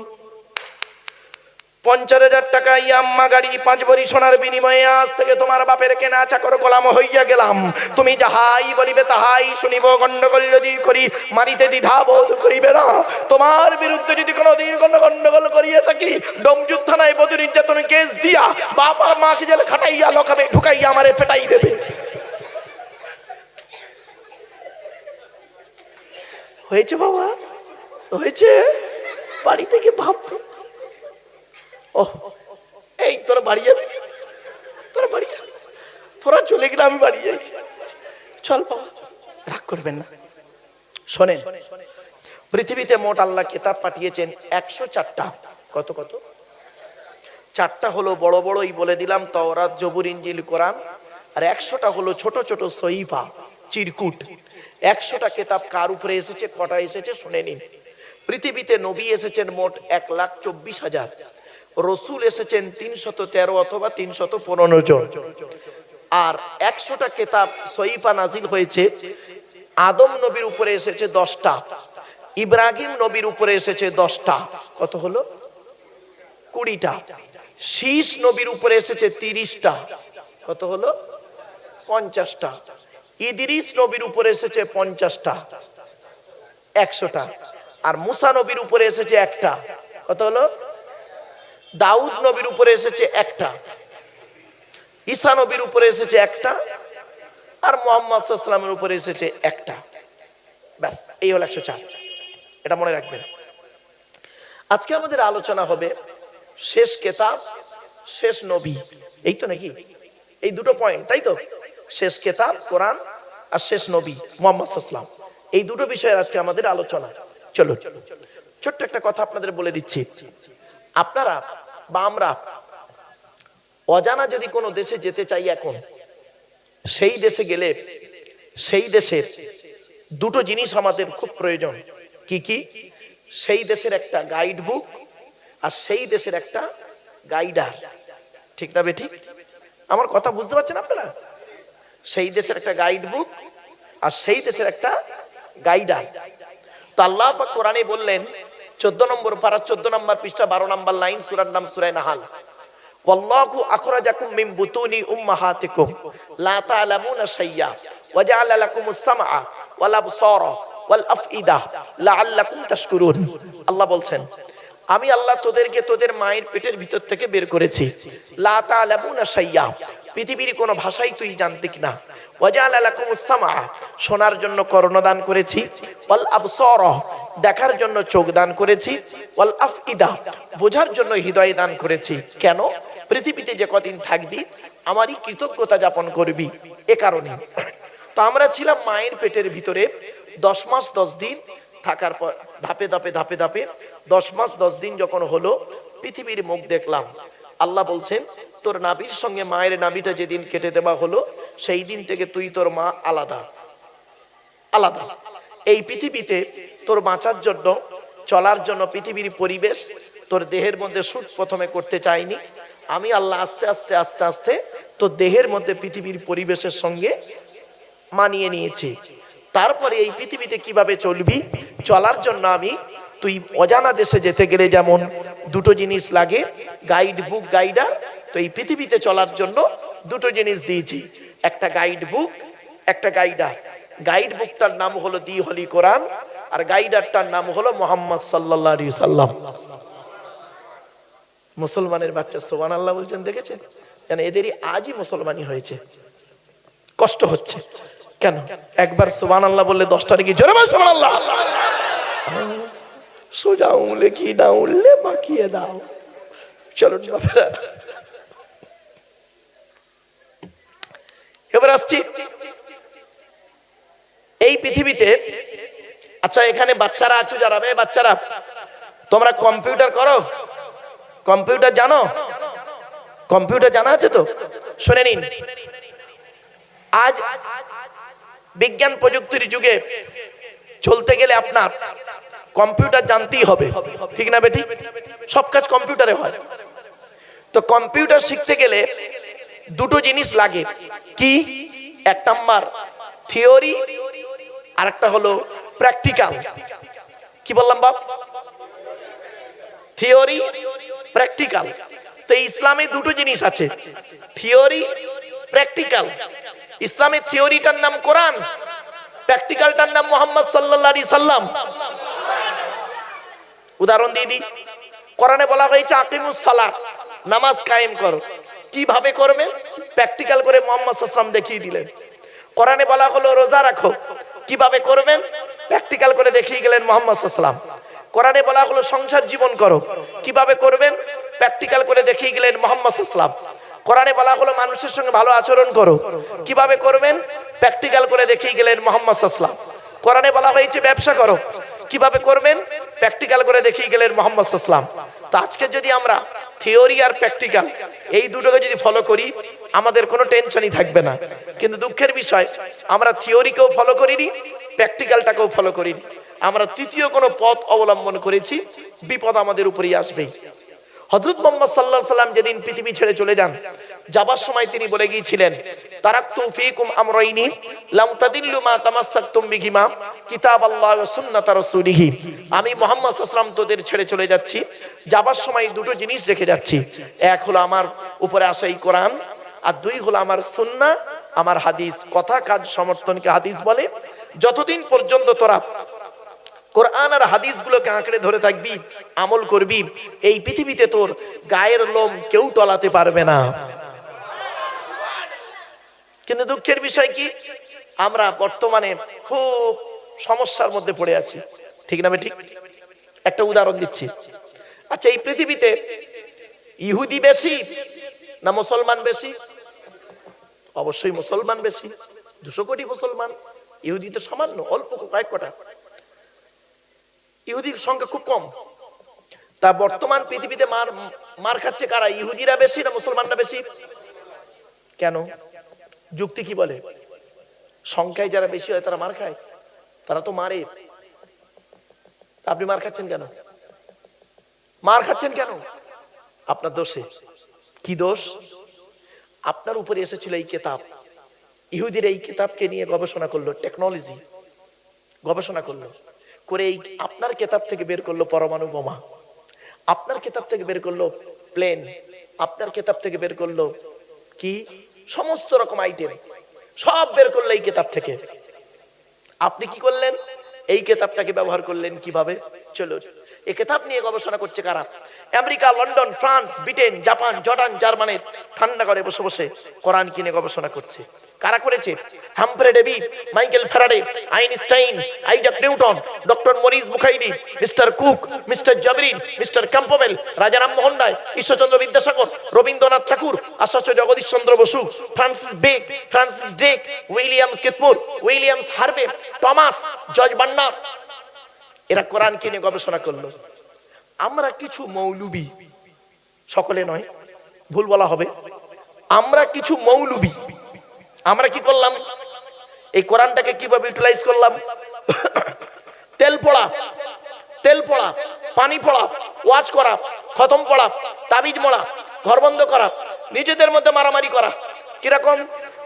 50,000 টাকা ইয়াম্মা গাড়ি, 5 ভরি সোনার বিনিময়ে আজ থেকে তোমার বাপের কেনা চাকর গোলাম হইয়া গেলাম। তুমি যাহাই বলিবে তাহাই শুনিব, গন্ডগোল যদি করি মারিতে দ্বিধা বোধ করিবে না। তোমার বিরুদ্ধে যদি কোনোদিন গন্ডগোল করিয়ে থাকি, ডোমজুর থানায় বধূ নির্যাতন কেস দিয়া বাপ আর মাকে জেলে খাটাইয়া লকাবে ঢুকাইয়া আমারে পেটাই দেবে। হয়েছে বাবা, হয়েছে। বাড়ি থেকে ভাববে, ও এই তোরা বাড়ি যাবি, তোরা বাড়ি যাবি, তোরা চলে গেলে আমি বাড়ি যাই। চল বাবা, রাগ করবেন না। শোনেন, পৃথিবীতে মোট আল্লাহ কিতাব পাঠিয়েছেন 104টা। কত কত? 4টা হলো বড় বড়ই বলে দিলাম, তাওরাত, জবুর, ইনজিল, কোরআন। আর 100টা হলো ছোট ছোট সহিফা, চিরকুট। 100টা কিতাব কার উপরে এসেছে, কটা এসেছে শুনে নিন। পৃথিবীতে নবী এসেছেন মোট 1,24,000, রসুল এসেছেন 313 অথবা 315 জন। আর 100টা কিতাব সহিফা নাজিল হয়েছে। আদম নবীর উপরে এসেছে 10টা, ইব্রাহিম নবীর উপরে এসেছে 10টা, কত হলো? 20টা। শীষ নবীর উপরে এসেছে 30টা, কত হলো? 50টা। ইদ্রিস নবীর উপরে এসেছে 50টা, 100টা। আর মুসা নবীর উপরে এসেছে 1টা, কত হলো? দাউদ নবীর উপরে এসেছে 1টা, ঈসা নবীর উপরে এসেছে 1টা, আর মুহাম্মদ সাল্লাল্লাহু আলাইহি ওয়াসাল্লামের উপরে এসেছে 1টা। ব্যাস, এই হলো 104। এটা মনে রাখবেন। আজকে আমাদের আলোচনা হবে শেষ কিতাব, শেষ নবী। এই তো নাকি? এই দুটো পয়েন্ট, তাই তো? শেষ কিতাব কোরআন আর শেষ নবী মুহাম্মদ সাল্লাল্লাহু আলাইহি ওয়াসাল্লাম, এই দুটো বিষয়ের আজকে আমাদের আলোচনা। চলো, ছোট্ট একটা কথা আপনাদের বলে দিচ্ছি। আপনারা বা আমরা অজানা যদি কোনো দেশে যেতে চাই, এখন সেই দেশে গেলে সেই দেশের দুটো জিনিস আমাদের খুব প্রয়োজন। কি কি? সেই দেশের একটা গাইড বুক আর সেই দেশের একটা গাইডার। ঠিক না বেঠিক? আমার কথা বুঝতে পারছেন আপনারা? সেই দেশের একটা গাইড বুক আর সেই দেশের একটা গাইডার। তো আল্লাহ পাক কোরআনে বললেন, 14 নম্বর পারা 14 নম্বর পৃষ্ঠা 12 নম্বর লাইন, সূরার নাম সূরা নাহাল। ওয়াল্লাহু আখরাজাকুম মিন বুতুনি উম্মাহাতিকুম লা তা'লামুনা শাইয়্যা ওয়া জা'আলা লাকুমুস সামআ ওয়াল আবসারা ওয়াল আফইদা লাআল্লাকুম তাশকুরুন। আল্লাহ বলছেন, আমি আল্লাহ তোদেরকে তোদের মায়ের পেটের ভিতর থেকে বের করেছি। লা তা'লামুনা শাইয়্যা, পৃথিবীর কোনো ভাষাই তুই জানতিক না। ওয়া জা'আলা লাকুমুস সামআ, শোনার জন্য কর্ণদান করেছি। ওয়াল আবসারা, দেখার জন্য চোখ দান করেছি। ওয়াল আফইদা, বোঝার জন্য হৃদয় দান করেছি। কেন? পৃথিবীতে যে কদিন থাকবি আমারই কৃতজ্ঞতা যাপন করবি, এ কারণে। তো আমরা ছিলাম মায়ের পেটের ভিতরে 10 মাস 10 দিন থাকার পর ধাপে ধাপে ধাপে ধাপে 10 মাস 10 দিন যখন হলো, পৃথিবীর মুখ দেখলাম। আল্লাহ বলছেন, তোর নাভির সঙ্গে মায়ের নাভিটা যেদিন কেটে দেওয়া হলো, সেই দিন থেকে তুই তোর মা আলাদা আলাদা। এই পৃথিবীতে তোর বাঁচার জন্য, চলার জন্য পৃথিবীর পরিবেশ তোর দেহের মধ্যে শুট প্রথমে করতে চাইনি। আমি আল্লাহ আস্তে আস্তে আস্তে আস্তে তোর দেহের মধ্যে পৃথিবীর পরিবেশের সঙ্গে মানিয়ে নিয়েছি। তারপরে এই পৃথিবীতে কিভাবে চলবি, চলার জন্য আমি, তুই অজানা দেশে যেতে গেলে যেমন দুটো জিনিস লাগে, গাইড বুক, গাইডার। তো এই পৃথিবীতে চলার জন্য দুটো জিনিস দিয়েছি, একটা গাইড বুক, একটা গাইডার। গাইড বুকটার নাম হলো দি হলি কোরআন, আর গাইডারটার নাম হলো মুহাম্মদ সাল্লাল্লাহু আলাইহি সাল্লাম। মুসলমানের বাচ্চা সুবহানাল্লাহ বলছেন, দেখেছেন? কেন এদেরই আজই মুসলমানি হয়েছে, কষ্ট হচ্ছে কেন? একবার সুবহানাল্লাহ বললে 10টা নাকি জোরে বল সুবহানাল্লাহ। সোজা উংলে কি না উঠলে বাকিয়ে দাও। চলুন বাবারা, এবার আসছি এই পৃথিবীতে। আচ্ছা, এখানে বাচ্চারা আছো যারা, বাচ্চারা তোমরা কম্পিউটার করো? কম্পিউটার জানো? কম্পিউটার জানা আছে তো? শুনে নিন, আজ বিজ্ঞান প্রযুক্তির যুগে চলতে গেলে আপনার কম্পিউটার জানতেই হবে, ঠিক না বেটি? সব কাজ কম্পিউটারে হয়। তো কম্পিউটার শিখতে গেলে দুটো জিনিস লাগে। কি? এক নাম্বার থিওরি, আর একটা হলো প্র্যাকটিক্যাল। কি বললাম বাপ? Theory, practical. তো ইসলামে দুটো জিনিস আছে, থিওরি, প্র্যাকটিক্যাল। ইসলামের থিওরিটার নাম কোরআন, প্র্যাকটিক্যালটার নাম মুহাম্মদ সাল্লাল্লাহু আলাইহি সাল্লাম। উদাহরণ দিয়ে দিই, কোরআনে বলা হয়েছে আকিমুস সালাত, নামাজ কায়েম করো। কিভাবে করবেন? প্র্যাকটিক্যাল করে মুহাম্মদ সাল্লাল্লাহু আলাইহি সাল্লাম দেখিয়ে দিলেন। কোরআনে বলা হলো রোজা রাখো, কিভাবে করবেন? প্র্যাকটিক্যাল করে দেখিয়ে গেলেন মুহাম্মদ সাল্লাল্লাহু আলাইহি সাল্লাম। কোরআনে বলা হলো সংসার জীবন করো, কিভাবে করবেন? প্র্যাকটিক্যাল করে দেখিয়ে গেলেন মুহাম্মদ সাল্লাল্লাহু আলাইহি সাল্লাম। কোরআনে বলা হলো মানুষের সঙ্গে ভালো আচরণ করো, কিভাবে করবেন? প্র্যাকটিক্যাল করে দেখিয়ে গেলেন মুহাম্মদ সাল্লাল্লাহু আলাইহি সাল্লাম। কোরআনে বলা হয়েছে ব্যবসা করো, কিভাবে করবেন? প্র্যাকটিক্যাল করে দেখিয়ে গেলেন মুহাম্মদ সাল্লাল্লাহু আলাইহি সাল্লাম। তো আজকে যদি আমরা থিওরি আর প্র্যাকটিক্যাল এই দুটোকে যদি ফলো করি, আমাদের কোনো টেনশনই থাকবে না। কিন্তু দুঃখের বিষয়, আমরা থিওরিকেও ফলো করিনি, প্র্যাকটিক্যালটাকেও ফলো করিনি। আমরা তৃতীয় কোনো পথ অবলম্বন করেছি, বিপদ আমাদের উপরেই আসবেই। হযরত মুহাম্মদ সাল্লাল্লাহু আলাইহি সাল্লাম যেদিন পৃথিবী ছেড়ে চলে যান, যাবার সময় তিনি বলে গিয়েছিলেন, তারাকতু ফীকুম আমরাইনি লাম তাদিল্লু মা তামাসসাকতুম বিহিমা কিতাবাল্লাহ ওয়া সুন্নাত রাসূলিহি। আমি মুহাম্মদ সাল্লাল্লাহু আলাইহি সাল্লাম তোদের ছেড়ে চলে যাচ্ছি, যাবার সময় দুটো জিনিস রেখে যাচ্ছি। এক হলো আমার উপরে আসা এই কোরআন, আর দুই হলো আমার সুন্নাহ, আমার হাদিস। কথা কাজ সমর্থনকে হাদিস বলে। যতদিন পর্যন্ত তোরা কোরআন আর হাদিসগুলোকে আঁকড়ে ধরে থাকবি, আমল করবি, এই পৃথিবীতে তোর গায়ের লোম কেউ টলাতে পারবে না। কিন্তু দুঃখের বিষয় কি, আমরা বর্তমানে খুব সমস্যার মধ্যে পড়ে আছি, ঠিক না ঠিক? একটা উদাহরণ দিচ্ছি। আচ্ছা, এই পৃথিবীতে ইহুদি বেশি না মুসলমান বেশি? অবশ্যই মুসলমান বেশি। 200 কোটি মুসলমান, ইহুদি তো সামান্য, অল্প কয়েক কটা। ইহুদির সংখ্যা খুব কম। তা বর্তমান পৃথিবীতে মার খাচ্ছে কারা? ইহুদিরা বেশি না মুসলমানরা বেশি? কেন? যুক্তি কি বলে? সংখ্যায় যারা বেশি হয় তারা মার খায়, তারা তো মারে। আপনি মার খাচ্ছেন কেন? মার খাচ্ছেন কেন? আপনার দোষে। কি দোষ? আপনার উপরে এসেছিল এই কিতাব। ইহুদিরা এই কিতাবকে নিয়ে গবেষণা করলো, টেকনোলজি গবেষণা করলো, করে এই আপনার কিতাব থেকে বের করলো পরমাণু বোমা, আপনার কিতাব থেকে বের করলো প্লেন, আপনার কিতাব থেকে বের করলো কি সমস্ত রকম আইটেম সব বের করলো এই কিতাব থেকে। আপনি কি করলেন? এই কিতাবটাকে ব্যবহার করলেন কিভাবে? চলো, এই কিতাব নিয়ে গবেষণা করছে কারা? America, London, France, Britain, Japan, Jordan, জার্মানির ঠান্ডা করে বসে বসে কোরআন কিনে গবেষণা করছে। কারা করেছে? Humphry David, Michael Faraday, Einstein, Isaac Newton, doctor Maurice Bucaille, mister Cook, mister জাবরিন, mister Campbell, Rajaram Mohan Roy, Ishwarchandra Vidyasagar, Rabindranath Tagore, Acharya Jagadish Chandra Bose, Francis Drake, Williams Keith Moore, Williams Harvey, Thomas, George Bernard, এরা কোরআন কিনে গবেষণা করলো। আমরা কিছু মৌলবি, সকলে নয়, ভুল বলা হবে, আমরা কিছু মৌলবি, আমরা কি করলাম? এই কোরআনটাকে কিভাবে ইউটিলাইজ করলাম? তেল পড়া, পানি পড়া, ওয়াজ করা, খতম পড়া, তাবিজ মোড়া, ঘর বন্ধ করা, নিজেদের মধ্যে মারামারি করা। কিরকম?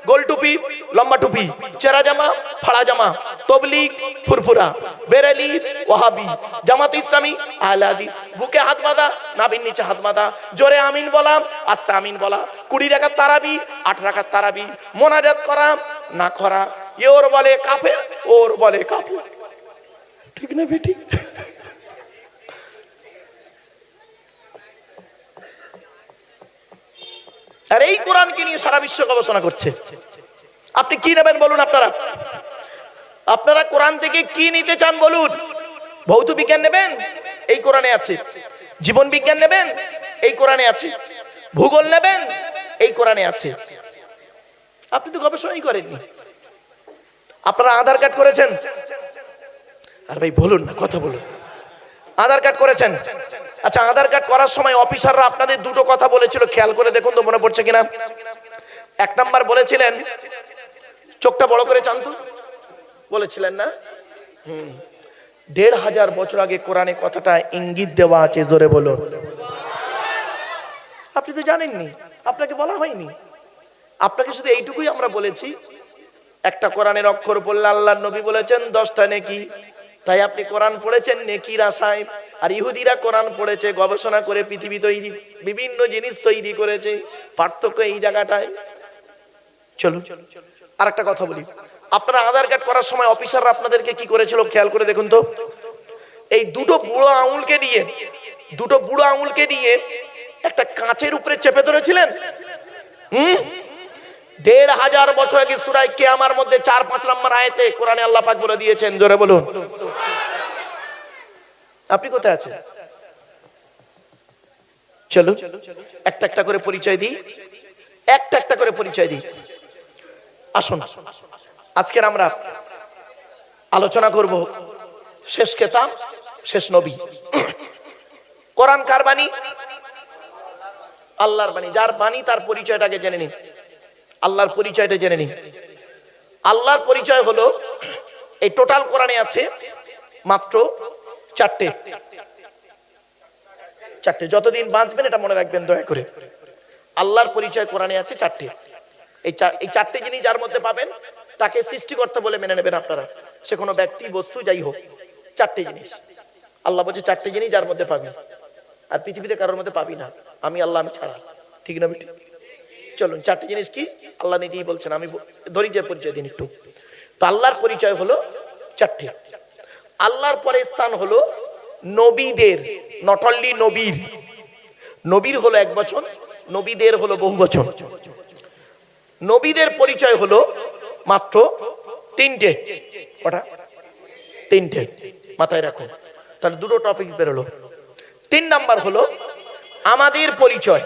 গোল টুপি, লম্বা টুপি, চেরা জামা, ফাড়া জামা, তবলিগ, ফুরফুরা, বেরেলি, ওয়াহাবি, জামাত ইসলামী, আহলে হাদিস, বুকে হাত বাঁধা, নাভির নিচে হাত বাঁধা, জোরে আমিন বলা, আস্তে আমিন বলা, 20 রাকাত তারাবি, 8 রাকাত তারাবি, মোনাজাত করা না করা, ওর বলে কাফের, ওর বলে কাফের। ঠিক না বেটি? আর এই কোরআনকে নিয়ে সারা বিশ্ব গবেষণা করছে। আপনি কি নেবেন বলুন? আপনারা কোরআন থেকে কি নিতে চান বলুন? ভৌত বিজ্ঞান নেবেন? এই কোরআনে আছে। জীবন বিজ্ঞান নেবেন? এই কোরআনে আছে। ভূগোল নেবেন? এই কোরআনে আছে। আপনি তো গবেষণাই করেননি। আপনারা আধার কার্ড করেছেন? আর ভাই বলুন না, কথা বলুন। আধার কার্ড করেছেন? আচ্ছা, আধার কার্ড করার সময় অফিসাররা আপনাদের দুটো কথা বলেছিল, খেয়াল করে দেখুন তো মনে পড়ছে কিনা। 1 নাম্বার বলেছিলেন চোখটা বড় করে চান তো, বলেছিলেন না? 1500 বছর আগে কোরআনে কথাটা ইঙ্গিত দেওয়া আছে, জোরে বলুন। আপনি তো জানেননি, আপনাকে বলা হয়নি, আপনাকে শুধু এইটুকুই আমরা বলেছি, একটা কোরআনের অক্ষর পড়লে আল্লাহর নবী বলেছেন 10টা নেকি। তাই আপনি কোরআন পড়েছেন নেকির আশায়, আর ইহুদিরা কোরআন পড়েছে গবেষণা করে পৃথিবী তৈরি, বিভিন্ন জিনিস তৈরি করেছে। পার্থক্য এই জায়গাটায়। চলুন আর একটা কথা বলি। আপনারা আধার কার্ড করার সময় অফিসাররা আপনাদেরকে কি করেছিল খেয়াল করে দেখুন তো। এই দুটো বুড়ো আঙুলকে দিয়ে একটা কাঁচের উপরে চেপে ধরেছিলেন। 1500 বছর আগে সূরা কিয়ামার মধ্যে 4-5 নম্বর আয়াতে কোরআনে আল্লাহ পাক বলে দিয়েছেন, জোরে বলুন। আপনি কোথায় আছেন? চলো একটা একটা করে পরিচয় দিই, আসুন। আজকের আমরা আলোচনা করব শেষ কিতাব, শেষ নবী। কোরআন কার বাণী? আল্লাহর বাণী। যার বাণী তার পরিচয়টাকে জেনে নিন, আল্লাহর পরিচয়টা জেনে নিন। আল্লাহর পরিচয় হলো, এই টোটাল কোরআনে আছে মাত্র 4টে। যতদিন বাঁচবেন এটা মনে রাখবেন দয়া করে। আল্লাহর পরিচয় কোরআনে আছে 4টে। এই 4টে জিনিস যার মধ্যে পাবেন তাকে সৃষ্টিকর্তা বলে মেনে নেবেন আপনারা, সে কোনো ব্যক্তি বস্তু যাই হোক। 4টে জিনিস আল্লাহ বলছে, 4টে জিনিস যার মধ্যে পাবি, আর পৃথিবীতে কারোর মধ্যে পাবি না, আমি আল্লাহ, আমি ছাড়া। ঠিক না বেটি? চলুন 4টে জিনিস কি আল্লাহ নিজেই বলছেন, আমি ধরি যে পরিচয় দিন একটু। তো আল্লাহর পরিচয় হলো 4টে। আল্লাহর পরে স্থান হলো নবীদের, নট অনলি নবীর। নবীর হলো 1 বচন, নবীদের হলো বহু বচন। নবীদের পরিচয় হলো মাত্র 3টে। কটা? 3টে, মাথায় রাখুন। তাহলে দুটো টপিক বেরোলো। 3 নাম্বার হলো আমাদের পরিচয়।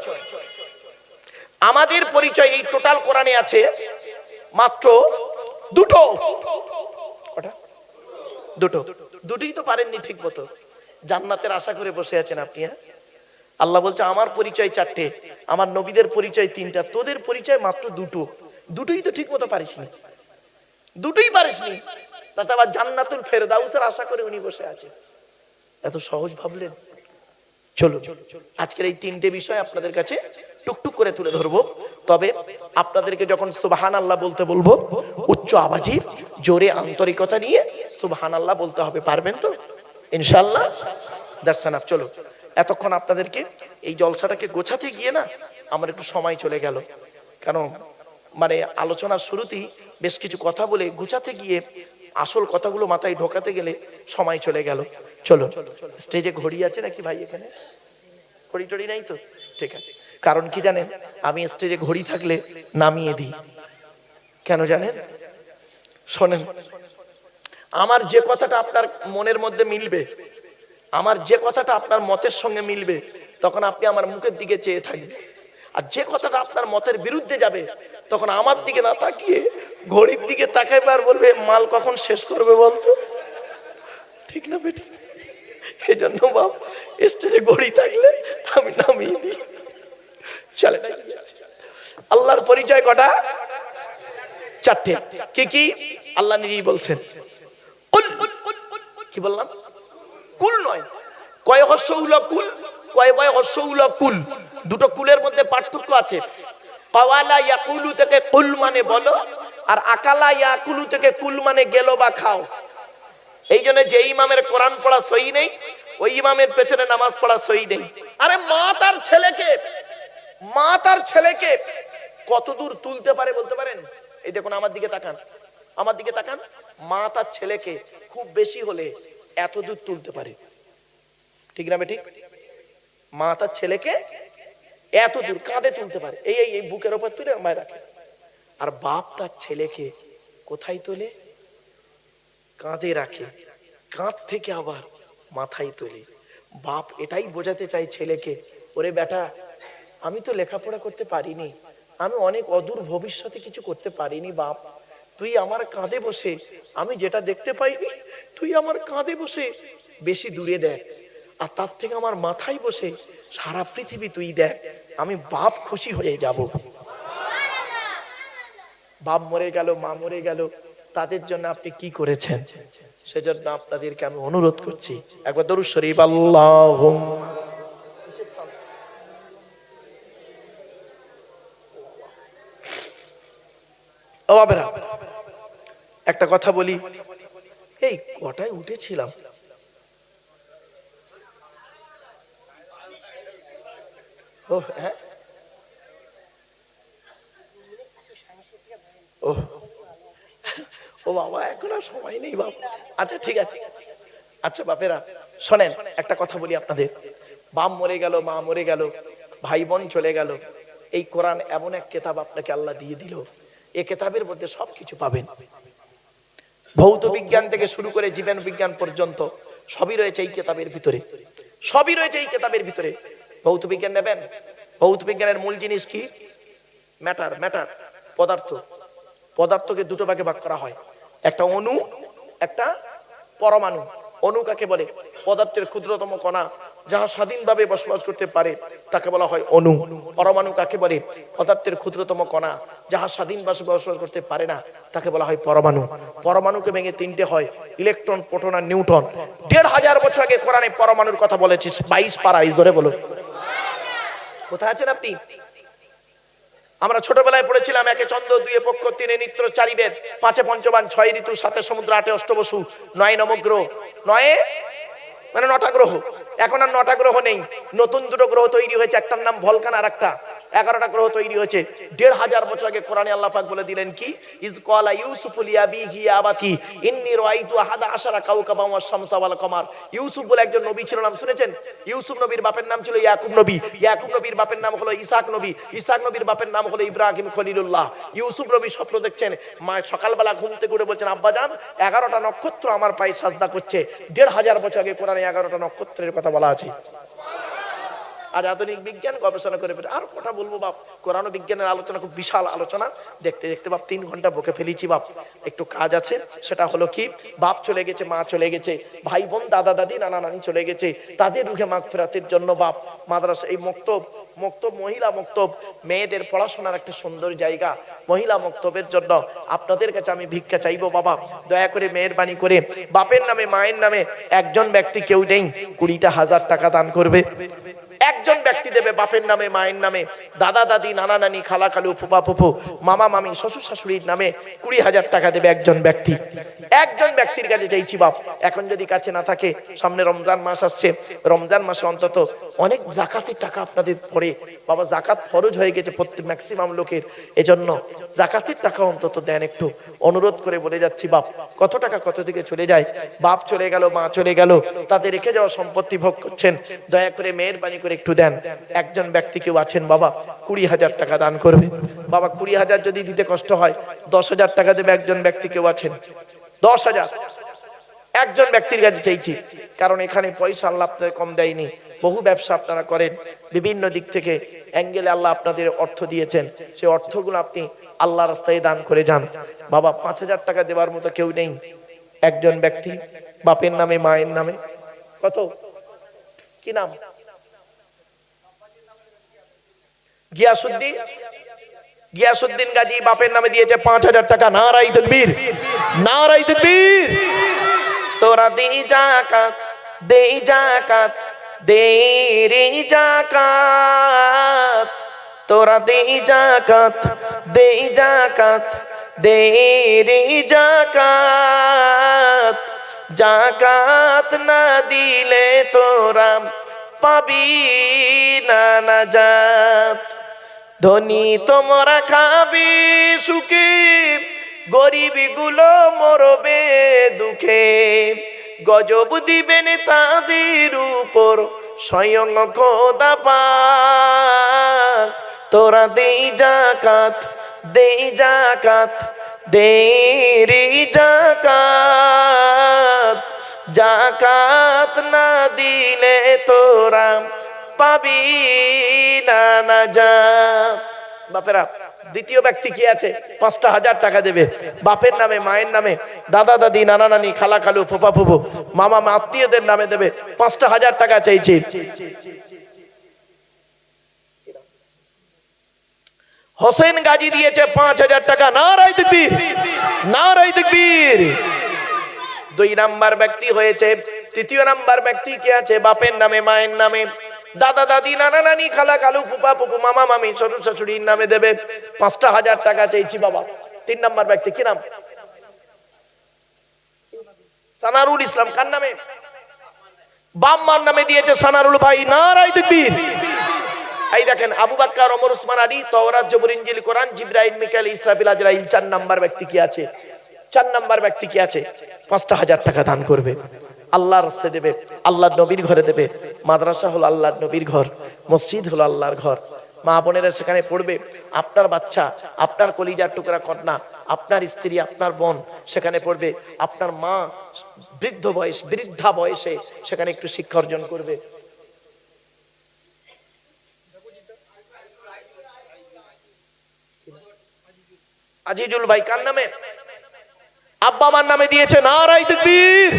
আমাদের পরিচয় এই টোটাল কোরআনে আছে মাত্র দুটো। দুটোই তো পারেননি ঠিক মতো। জান্নাতের আশা করে বসে আছেন আপনি। আল্লাহ বলছে আমার পরিচয় 4টে, আমার নবীদের পরিচয় 3টা, তোদের পরিচয় মাত্র দুটোই তো ঠিক মতো পারিসনি, দুটোই পারিসনি। তাতে আবার জান্নাতুল ফেরদাউসের আশা করে উনি বসে আছেন। এত সহজ ভাবলেন? চলো আজকের এই 3টে বিষয় আপনাদের কাছে টুকটুক করে তুলে ধরবো। তবে আপনাদেরকে যখন সুবহানাল্লাহ বলতে বলবো উচ্চ আওয়াজে জোরে আন্তরিকতা নিয়ে সুবহানাল্লাহ বলতে হবে, পারবেন তো ইনশাআল্লাহ? দর্শনাফ চলো, এতক্ষণ আপনাদেরকে এই জলসাটাকে গোছাতে গিয়ে না আমার একটু সময় চলে গেল, কারণ মানে আলোচনার শুরুতেই বেশ কিছু কথা বলে গুছাতে গিয়ে আসল কথাগুলো মাথায় ঢোকাতে গেলে সময় চলে গেল। চলো, স্টেজে ঘড়ি আছে নাকি ভাই? এখানে ঘড়ি টড়ি নাই তো? ঠিক আছে। কারণ কি জানেন, আমি স্টেজে ঘড়ি থাকলে নামিয়ে দিই। কেন জানেন? শোনেন, আমার যে কথাটা আপনার মনের মধ্যে মিলবে, আমার যে কথাটা আপনার মতের সঙ্গে মিলবে, তখন আপনি আমার মুখের দিকে চেয়ে থাকবেন। আর যে কথাটা আপনার মতের বিরুদ্ধে যাবে, তখন আমার দিকে না তাকিয়ে ঘড়ির দিকে তাকাইবে আর বলবে মাল কখন শেষ করবে বলতো। ঠিক না বেটি? এই জন্য বাপ স্টেজে ঘড়ি থাকলে আমি নামিয়ে দিই। চলে, আল্লাহর পরিচয় কটা? চারটে। কি কি? আল্লাহ নিজেই বলছেন। কি বললাম? কুল নয়, কয় হর্ষ উলা কুল, কয় বয় হর্ষ উলা কুল, দুটো কুলের মধ্যে পার্থক্য আছে। কাওয়ালা ইয়াকুলু থেকে কুল মানে বলো, আর আকালা ইয়াকুলু থেকে কুল মানে গেলো বা খাও। এই জন্য যে ইমামের কোরআন পড়া সহি নেই, ওই ইমামের পেছনে নামাজ পড়া সহি নেই। আরে মা তার ছেলেকে কত দূর তুলতে পারে বলতে পারেন? এই দেখুন, আমার দিকে তাকান, আমার দিকে তাকান। মা তার ছেলেকে খুব বেশি হলে এত দূর তুলতে পারে, ঠিক না বেঠিক? মা তার ছেলেকে এত দূর কাঁধে তুলতে পারে, এই বুকের উপর তুলে মায় রাখে। আর বাপ তার ছেলেকে কোথায় তোলে? কাঁধে রাখে, কাঁধ থেকে আবার মাথায় তোলে। বাপ এটাই বোঝাতে চাই ছেলেকে, ওরে বেটা, আমি তো লেখাপড়া করতে পারিনি, আমি অনেক অদূর ভবিষ্যতে কিছু করতে পারিনি বাপ, তুই আমার কাঁধে বসে আমি যেটা দেখতে পাইনি, তুই আমার কাঁধে বসে বেশি দূরে দেখ, আর তার থেকে আমার মাথায় বসে সারা পৃথিবী তুই দেখ, আমি বাপ খুশি হয়ে যাব। বাপ মরে গেল, মা মরে গেল, তাদের জন্য আপনি কি করেছেন? সেজন্য আপনাদেরকে আমি অনুরোধ করছি, একবার দরুদ শরীফ আল্লাহুম্মা। ও বাবারা, একটা কথা বলি, এই কটায় উঠেছিলাম? ও হ্যাঁ, ও বাবা, এখন আর সময় নেই বাবা। আচ্ছা ঠিক আছে। আচ্ছা বাপেরা শোনেন, একটা কথা বলি আপনাদের। বাপ মরে গেল, মা মরে গেল, ভাই বোন চলে গেল, এই কোরআন এমন এক কিতাব আপনাকে আল্লাহ দিয়ে দিল, এই কিতাবের মধ্যে সবকিছু পাবেন। ভৌত বিজ্ঞান থেকে শুরু করে জীবন বিজ্ঞান পর্যন্ত সবই রয়েছে এই কিতাবের ভিতরে, সবই রয়েছে এই কিতাবের ভিতরে। ভৌত বিজ্ঞান নেবেন, ভৌত বিজ্ঞানের মূল জিনিস কি? ম্যাটার, পদার্থ। পদার্থকে দুটো ভাগে ভাগ করা হয়, একটা অণু, একটা পরমাণু। অণু কাকে বলে? পদার্থের ক্ষুদ্রতম কণা যাহা স্বাধীনভাবে বসবাস করতে পারে তাকে বলা হয় অণু। পরমাণু কাকে বলে? পদার্থের ক্ষুদ্রতম কণা যাহা স্বাধীনভাবে বসবাস করতে পারে না তাকে বলা হয় পরমাণু। পরমাণুকে ভেঙে তিনটে হয়, ইলেকট্রন, প্রোটন আর নিউট্রন। ১৫০০ বছর আগে কোরআনে পরমাণুর কথা বলেছে ২২ পারায়। জোরে বলো, কোথায় আছেন আপনি? আমরা ছোটবেলায় পড়েছিলাম, একে চন্দ্র, দুয়ে পক্ষ, তিনে নিত্র, চারি বেদ, পাঁচে পঞ্চবান, ছয় ঋতু, সাতে সমুদ্র, আটে অষ্টবসু, নয় নবগ্রহ, নয়ে মানে ৯টা গ্রহ। এখন আর ৯টা গ্রহ নেই, নতুন দুটো গ্রহ তৈরি হয়েছে, একটার নাম ভলকান আর একটা 11টা গ্রহ তৈরি হয়েছে। ১৫০০ বছর আগে কোরআনে আল্লাহ পাক বলে দিলেন কি? ইজ ক্বালা ইউসুফু লিআবিহি ইয়া আবাতি ইন্নী রাআইতু আহাদা আশারা কাওকাবান ওয়াশ শামসা ওয়াল কমার। ইউসুফ বলে একজন নবী ছিল, নাম শুনেছেন? ইউসুফ নবীর বাপের নাম ছিল ইয়াকুব নবী, ইয়াকুব নবীর বাপের নাম হলো ইসহাক নবী, ইসহাক নবীর বাপের নাম হলো ইব্রাহিম খলিলুল্লাহ। ইউসুফ নবী স্বপ্ন দেখছেন, মা সকালবেলা ঘুম থেকে উঠে বলছেন, আব্বাজান 11টা নক্ষত্র আমার পায়ে সাজদা করছে। ১৫০০ বছর আগে কোরআনে 11টা নক্ষত্রের কথা বলা আছে। আজ আধুনিক বিজ্ঞান গবেষণা করে আর কথা বলবো বাপ, কোরআন বিজ্ঞানের আলোচনা খুব বিশাল আলোচনা, দেখতে দেখতে বাপ 3 ঘন্টা বকে ফেলেছি বাপ। একটু কাজ আছে, সেটা হলো কি, বাপ চলে গেছে, মা চলে গেছে, ভাই বোন, দাদা দাদি, নানা নানি চলে গেছে, তাদের রুহে মাগফিরাতের জন্য বাপ মাদ্রাসা, এই মক্তব, মহিলা মক্তব, মেয়েদের পড়াশোনার একটা সুন্দর জায়গা, মহিলা মক্তবের জন্য আপনাদের কাছে আমি ভিক্ষা চাইবো বাবা, দয়া করে মেহেরবানি করে বাপের নামে মায়ের নামে একজন ব্যক্তি কেউ নেই 20,000 টাকা দান করবে। একজন ব্যক্তি দেবে বাপের নামে, মায়ের নামে, দাদা দাদি, নানা নানি, খালা খালু, ফুপা ফুফু, মামা মামি, শ্বশুর শাশুড়ির নামে 20,000 টাকা দেবে একজন ব্যক্তি। একজন ব্যক্তির কাছে চাইছি বাপ। এখন যদি কাছে না থাকে, সামনে রমজান মাস আসছে, রমজান মাসে অন্তত অনেক জাকাতের টাকা আপনাদের পড়ে বাবা, জাকাত ফরজ হয়ে গেছে প্রত্যেক ম্যাক্সিমাম লোকের, এজন্য জাকাতের টাকা অন্তত দেন একটু, অনুরোধ করে বলে যাচ্ছি বাপ। কত টাকা কত দিকে চলে যায়, বাপ চলে গেল, মা চলে গেল, তাদের রেখে যাওয়া সম্পত্তি ভোগ করছেন, দয়া করে মেহেরবানি করে একটু দেন। একজন ব্যক্তি কেউ আছেন বাবা, 20,000 টাকা দান করবে বাবা। 20,000 যদি দিতে কষ্ট হয়, 10,000 টাকা দেবে একজন ব্যক্তি কেউ আছেন, 10,000 একজন ব্যক্তির কাছে চাইছি। কারণ এখানে পয়সা আল্লাহ আপনাদের কম দেয়নি, বহু ব্যবসা আপনারা করেন, বিভিন্ন দিক থেকে অ্যাঙ্গেলে আল্লাহ আপনাদের অর্থ দিয়েছেন, সেই অর্থগুলো আপনি আল্লাহ রাস্তায় দান করে যান বাবা। 5,000 টাকা দেওয়ার মতো কেউ নেই, একজন ব্যক্তি বাপের নামে, মায়ের নামে। কত, কি নাম? গিয়াসউদ্দিন, গিয়াসউদ্দিন গাজী বাপের নামে দিয়েছে 5,000 টাকা। নারায়ে তাকবীর, নারায়ে তাকবীর। তোরা দে যাকাত, দে যাকাত, দে রে যাকাত, তোরা দে যাকাত, দে যাকাত, দে রে যাকাত, যাকাত না দিলে তোরা পাবি না নাজাত। ধনী তোমরা খাবি সুখে, গরিব গুলো মরবে দুঃখে, গজব দিবেন তাদের উপর স্বয়ং খোদা পাক। তোরা দে যাকাত, দে যাকাত, দে রে যাকাত, যাকাত না দিলে তোরা পাবি না নাজাত। বাপেরা, দ্বিতীয় ব্যক্তি কি আছে? 5,000 টাকা দেবে বাপের নামে, মায়ের নামে, দাদা দাদি, নানা নানি, খালা খালু, ফুপা ফুফু, মামা মা, আত্মীয়দের নামে দেবে। 5,000 টাকা চাইছি। হোসেন গাজী দিয়েছে 5,000 টাকা। নারায়ে তাকবীর, নারায়ে তাকবীর। 2 নাম্বার ব্যক্তি হয়েছে। তৃতীয় নাম্বার ব্যক্তি কে আছে? বাপের নামে, মায়ের নামে, দাদা দাদি, নানা নানি, খালা খালু, ফুপা ফুফু, মামা মামি, শ্বশুর শাশুড়ির নামে দেবে। 5,000 টাকা চাইছি বাবা। 3 নাম্বার ব্যক্তি কি নাম? সানারুল ইসলাম। কার নামে? বাম্মার নামে দিয়েছে সানারুল ভাই। নারায়ে তাকবীর। এই দেখেন, আবু বকর, ওমর, উসমান, আলী, তাওরাত, জবুর, ইনজিল, কোরআন, জিবরাইল, মিকাইল, ইসরাফিল, আজরাইল। 4 নাম্বার ব্যক্তি কি আছে? 4 নাম্বার ব্যক্তি কি আছে? 5,000 টাকা দান করবে, আল্লাহর রাস্তায় দেবে, আল্লাহর নবীর ঘরে দেবে। মাদ্রাসা হলো আল্লাহর নবীর ঘর, মসজিদ হলো আল্লাহর ঘর। মা বোনেরা সেখানে পড়বে। আপনার বাচ্চা, আপনার কলিজার টুকরা কন্যা, আপনার স্ত্রী, আপনার বোন সেখানে পড়বে। আপনার মা বৃদ্ধা বয়সে সেখানে একটু শিক্ষা অর্জন করবে। আজিজুল ভাই কার নামে? আব্বা মার নামে দিয়েছে। নারায়ে তাকবীর,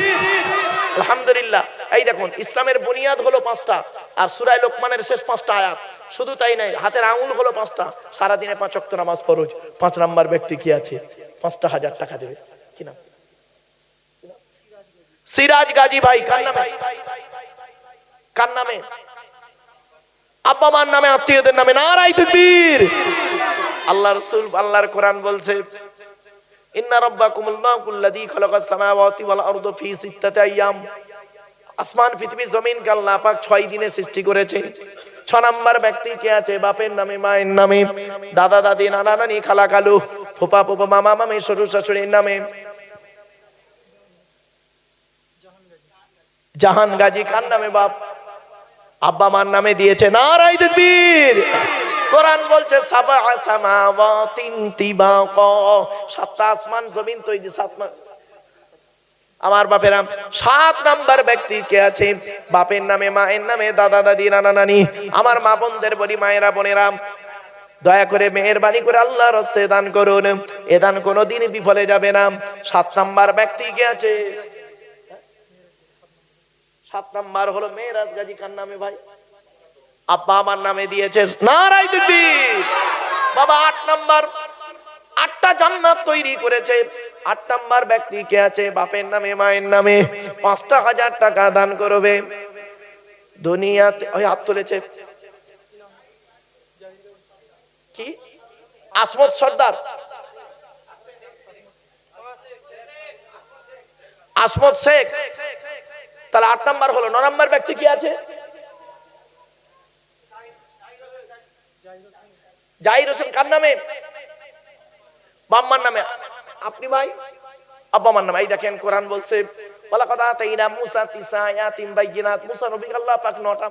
আলহামদুলিল্লাহ। এই দেখুন, ইসলামের বুনিয়াদ হলো 5টা, আর সূরা লোকমানের শেষ 5টা আয়াত। শুধু তাই নয়, হাতের আঙ্গুল হলো 5টা, সারা দিনে 5 ওয়াক্ত নামাজ ফরজ। 5 নাম্বার ব্যক্তি কি আছে? 5,000 টাকা দেবে। কি নাম? সিরাজ গাজী ভাই। কার নামে? কার নামে? আব্বা মার নামে, আত্মীয়দের নামে। নারায়ে তাকবীর। আল্লাহ রাসূল, আল্লাহর কোরআন বলছে, ইন্না রাব্বাকুমুল্লাহুল্লাযী খালাকাস সামাওয়াতি ওয়াল আরদা ফি 6 আইয়াম। আসমান পৃথিবী জমিনকে আল্লাহ পাক 6 দিনে সৃষ্টি করেছে। 6 নাম্বার ব্যক্তি কে আছে? বাপের নামে, মায়ের নামে, দাদা দাদি, নানা নানি, খালা খালু, ফুপা ফুফু, মামা মামি, শ্বশুর শাশুড়ির নামে। জাহান গাজী কার নামে? বাপ আব্বা মার নামে দিয়েছে। নারায়ে তাকবীর। কোরআন বলছে সাবআ সামাওয়াতিন তিবাকা, 7টা আসমান জমিন তৈরি, 7 আমার বাপেরা। 7 নাম্বার ব্যক্তি কে আছে? বাপের নামে, মায়ের নামে, দাদা দাদি, নানা নানি। আমার মা বোনদের বলি, মায়েরা বোনেরা, দয়া করে মেহেরবানি করে আল্লাহর রাস্তায় দান করুন। এ দান কোনোদিন বিফলে যাবে না। 7 নাম্বার ব্যক্তি কে আছে? 7 নাম্বার হলো মেরাজ গাজী। কার নামে ভাই? আব্বা আমার নামে দিয়েছে। নারায়ে তাকবীর। বাবা 8 নাম্বার, 8টা জান্নাত তৈরি করেছে। 8 নাম্বার ব্যক্তি কে আছে? বাপের নামে, মায়ের নামে, 5,000 টাকা দান করবে। দুনিয়াতে ওই হাত তুলেছে কি আসমত সর্দার, আসমত শেখ, তাহলে 8 নাম্বার হলো। 9 নাম্বার ব্যক্তি কি আছে? জাহির হোসেন। কার নামে? বাম্মার নামে। আপনি ভাই আব্বা আমার নামে। এই দেখেন কোরআন বলছে ওয়ালাকাদ আতাইনা মূসা 9 আয়াতিন বাইয়িনাত, মূসা নবী আল্লাহ পাক 9টা